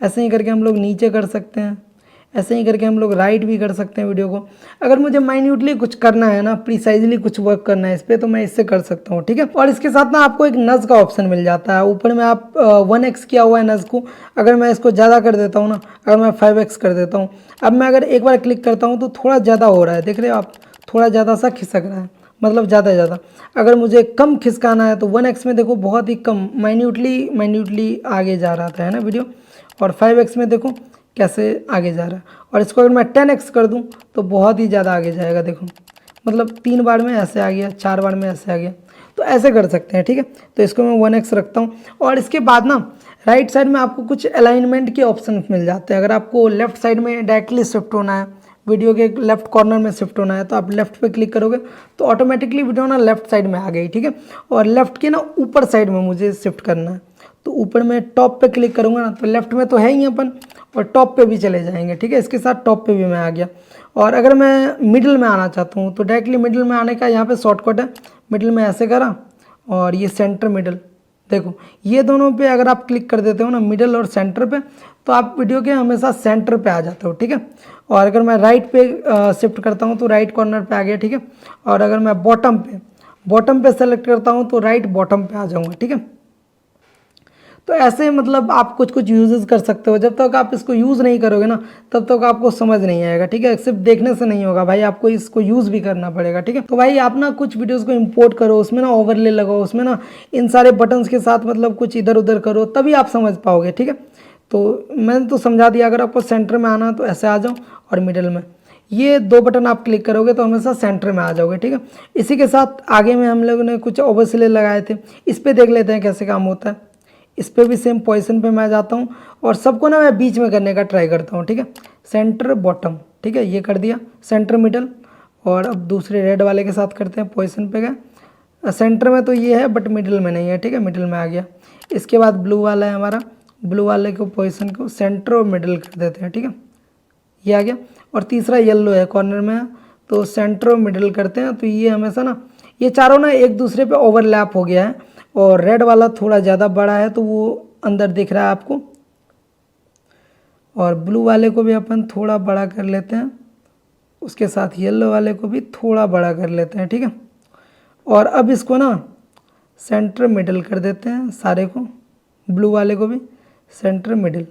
ऐसे ही करके हम लोग नीचे कर सकते हैं, ऐसे ही करके हम लोग राइट भी कर सकते हैं वीडियो को। अगर मुझे माइन्यूटली कुछ करना है ना, प्रिसाइजली कुछ वर्क करना है इस पर, तो मैं इससे कर सकता हूँ, ठीक है। और इसके साथ ना आपको एक नज़ का ऑप्शन मिल जाता है ऊपर में, आप 1x किया हुआ है नज़ को। अगर मैं इसको ज़्यादा कर देता हूँ ना, अगर मैं 5x कर देता हूँ, अब मैं अगर एक बार क्लिक करता हूँ तो थोड़ा ज़्यादा हो रहा है, देख रहे हो आप, थोड़ा ज़्यादा सा खिसक रहा है, मतलब ज़्यादा। अगर मुझे कम खिसकाना है तो 1x में देखो बहुत ही कम माइन्यूटली आगे जा रहा था, है ना वीडियो। और 5x में देखो कैसे आगे जा रहा है। और इसको अगर मैं 10x कर दूं तो बहुत ही ज़्यादा आगे जाएगा, देखो मतलब 3 बार में ऐसे आ गया, 4 बार में ऐसे आ गया। तो ऐसे कर सकते हैं, ठीक है। तो इसको मैं 1x रखता हूँ। और इसके बाद ना राइट साइड में आपको कुछ अलाइनमेंट के ऑप्शन मिल जाते हैं। अगर आपको लेफ्ट साइड में डायरेक्टली शिफ्ट होना है, वीडियो के लेफ्ट कॉर्नर में शिफ्ट होना है, तो आप लेफ्ट पे क्लिक करोगे तो ऑटोमेटिकली वीडियो ना लेफ्ट साइड में आ गई, ठीक है। और लेफ्ट के ना ऊपर साइड में मुझे शिफ्ट करना है, तो ऊपर में टॉप पे क्लिक करूँगा ना तो लेफ्ट में तो है ही अपन, और टॉप पे भी चले जाएंगे, ठीक है। इसके साथ टॉप पे भी मैं आ गया। और अगर मैं मिडिल में आना चाहता हूँ तो डायरेक्टली मिडिल में आने का यहाँ पे शॉर्टकट है, मिडिल में ऐसे करा और ये सेंटर मिडिल, देखो ये दोनों पे अगर आप क्लिक कर देते हो ना, मिडिल और सेंटर पे, तो आप वीडियो के हमेशा सेंटर पे आ जाते हो, ठीक है। और अगर मैं राइट पे शिफ्ट करता हूँ तो राइट कॉर्नर पे आ गया, ठीक है। और अगर मैं बॉटम पे सेलेक्ट करता हूँ तो राइट बॉटम पे आ जाऊँगा, ठीक है। तो ऐसे मतलब आप कुछ यूजेस कर सकते हो। जब तक आप इसको यूज़ नहीं करोगे ना तब तक आपको समझ नहीं आएगा, ठीक है। सिर्फ देखने से नहीं होगा भाई, आपको इसको यूज़ भी करना पड़ेगा, ठीक है। तो भाई आप ना कुछ वीडियोस को इंपोर्ट करो, उसमें ना ओवरले लगाओ, उसमें ना इन सारे बटन्स के साथ मतलब कुछ इधर उधर करो, तभी आप समझ पाओगे, ठीक है। तो मैंने तो समझा दिया। अगर आपको सेंटर में आना तो ऐसे आ जाओ, और मिडिल में ये 2 बटन आप क्लिक करोगे तो हमेशा सेंटर में आ जाओगे, ठीक है। इसी के साथ आगे में हम लोगों ने कुछ ओवरले लगाए थे, इस पर देख लेते हैं कैसे काम होता है। इस पर भी सेम पोजीशन पे मैं जाता हूँ और सबको ना मैं बीच में करने का ट्राई करता हूँ, ठीक है। सेंटर बॉटम, ठीक है, ये कर दिया। सेंटर मिडल, और अब दूसरे रेड वाले के साथ करते हैं। पोजीशन पे गए, सेंटर में तो ये है बट मिडिल में नहीं है, ठीक है, मिडिल में आ गया। इसके बाद ब्लू वाला है हमारा, ब्लू वाले को पोजीशन को सेंटर और मिडिल कर देते हैं, ठीक है, ये आ गया। और तीसरा येलो है, कॉर्नर में है, तो सेंटर और मिडिल करते हैं। तो ये हमेशा ना ये चारों ना एक दूसरे पे ओवरलैप हो गया है, और रेड वाला थोड़ा ज़्यादा बड़ा है तो वो अंदर दिख रहा है आपको। और ब्लू वाले को भी अपन थोड़ा बड़ा कर लेते हैं, उसके साथ येलो वाले को भी थोड़ा बड़ा कर लेते हैं, ठीक है। और अब इसको ना सेंटर मिडिल कर देते हैं सारे को, ब्लू वाले को भी सेंटर मिडिल।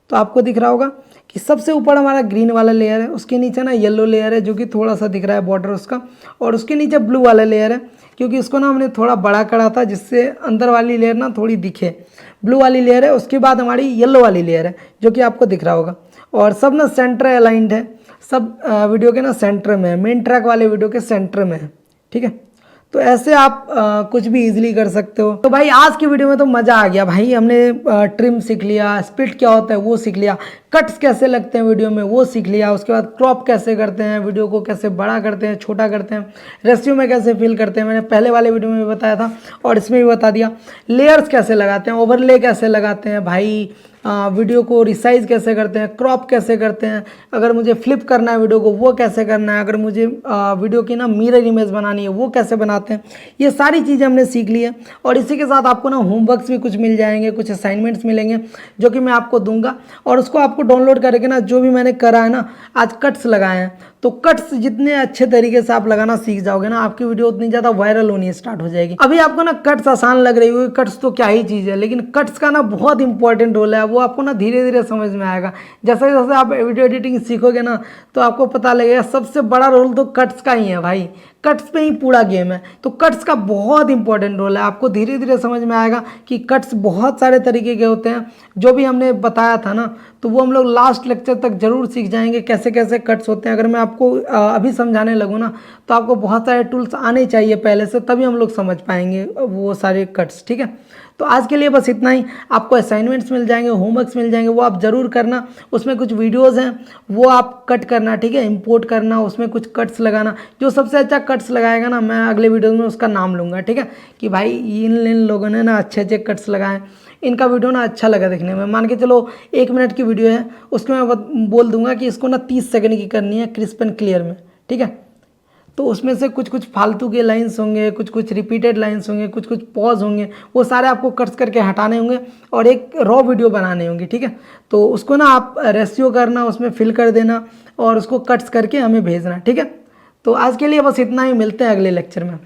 तो आपको दिख रहा होगा कि सबसे ऊपर हमारा ग्रीन वाला लेयर है, उसके नीचे ना येलो लेयर है जो कि थोड़ा सा दिख रहा है बॉर्डर उसका, और उसके नीचे ब्लू वाला लेयर है, क्योंकि उसको ना हमने थोड़ा बड़ा करा था जिससे अंदर वाली लेयर ना थोड़ी दिखे। ब्लू वाली लेयर है, उसके बाद हमारी येलो वाली लेयर है जो कि आपको दिख रहा होगा। और सब ना सेंटर अलाइंड है, सब वीडियो के ना सेंटर में है, मेन ट्रैक वाले वीडियो के सेंटर में है, ठीक है। तो ऐसे आप कुछ भी इजीली कर सकते हो। तो भाई आज की वीडियो में तो मज़ा आ गया भाई, हमने ट्रिम सीख लिया, स्प्लिट क्या होता है वो सीख लिया, कट्स कैसे लगते हैं वीडियो में वो सीख लिया, उसके बाद क्रॉप कैसे करते हैं, वीडियो को कैसे बड़ा करते हैं, छोटा करते हैं, रेशियो में कैसे फिल करते हैं, मैंने पहले वाले वीडियो में भी बताया था और इसमें भी बता दिया। लेयर्स कैसे लगाते हैं, ओवरले कैसे लगाते हैं भाई, वीडियो को रिसाइज कैसे करते हैं, क्रॉप कैसे करते हैं, अगर मुझे फ्लिप करना है वीडियो को वो कैसे करना है, अगर मुझे वीडियो की ना मिरर इमेज बनानी है वो कैसे बनाते हैं, ये सारी चीज़ें हमने सीख ली है। और इसी के साथ आपको ना होमवर्क्स भी कुछ मिल जाएंगे, कुछ असाइनमेंट्स मिलेंगे जो कि मैं आपको दूंगा, और उसको आपको डाउनलोड करके ना जो भी मैंने करा है ना, आज कट्स लगाए हैं, तो कट्स जितने अच्छे तरीके से आप लगाना सीख जाओगे ना, आपकी वीडियो उतनी ज़्यादा वायरल होनी स्टार्ट हो जाएगी। अभी आपको ना कट्स आसान लग रही होगी, कट्स तो क्या ही चीज़ है, लेकिन कट्स का ना बहुत इंपॉर्टेंट रोल है, वो आपको ना धीरे धीरे समझ में आएगा। जैसे जैसे आप वीडियो एडिटिंग सीखोगे ना तो आपको पता लगेगा सबसे बड़ा रोल तो कट्स का ही है भाई, कट्स पे ही पूरा गेम है। तो कट्स का बहुत इंपॉर्टेंट रोल है, आपको धीरे धीरे समझ में आएगा कि कट्स बहुत सारे तरीके के होते हैं, जो भी हमने बताया था ना तो वो हम लोग लास्ट लेक्चर तक जरूर सीख जाएंगे कैसे कैसे कट्स होते हैं। अगर मैं आपको अभी समझाने लगूँ ना तो आपको बहुत सारे टूल्स आने चाहिए पहले से, तभी हम लोग समझ पाएंगे वो सारे कट्स, ठीक है। तो आज के लिए बस इतना ही। आपको असाइनमेंट्स मिल जाएंगे, होमवर्क्स मिल जाएंगे, वो आप ज़रूर करना। उसमें कुछ वीडियोस हैं वो आप कट करना, ठीक है, इंपोर्ट करना, उसमें कुछ कट्स लगाना। जो सबसे अच्छा कट्स लगाएगा ना मैं अगले वीडियो में उसका नाम लूँगा, ठीक है, कि भाई इन लोगों ने ना अच्छे अच्छे कट्स लगाए, इनका वीडियो ना अच्छा लगा देखने में। मान के चलो 1 मिनट की वीडियो है, उसको मैं बोल दूंगा कि इसको ना 30 सेकंड की करनी है क्रिस्प एंड क्लियर में, ठीक है। तो उसमें से कुछ कुछ फालतू के लाइंस होंगे, कुछ कुछ रिपीटेड लाइंस होंगे, कुछ कुछ पॉज होंगे, वो सारे आपको कट्स करके हटाने होंगे और एक रॉ वीडियो बनाने होंगे, ठीक है। तो उसको ना आप रेशियो करना, उसमें फिल कर देना और उसको कट्स करके हमें भेजना, ठीक है। तो आज के लिए बस इतना ही, मिलते हैं अगले लेक्चर में।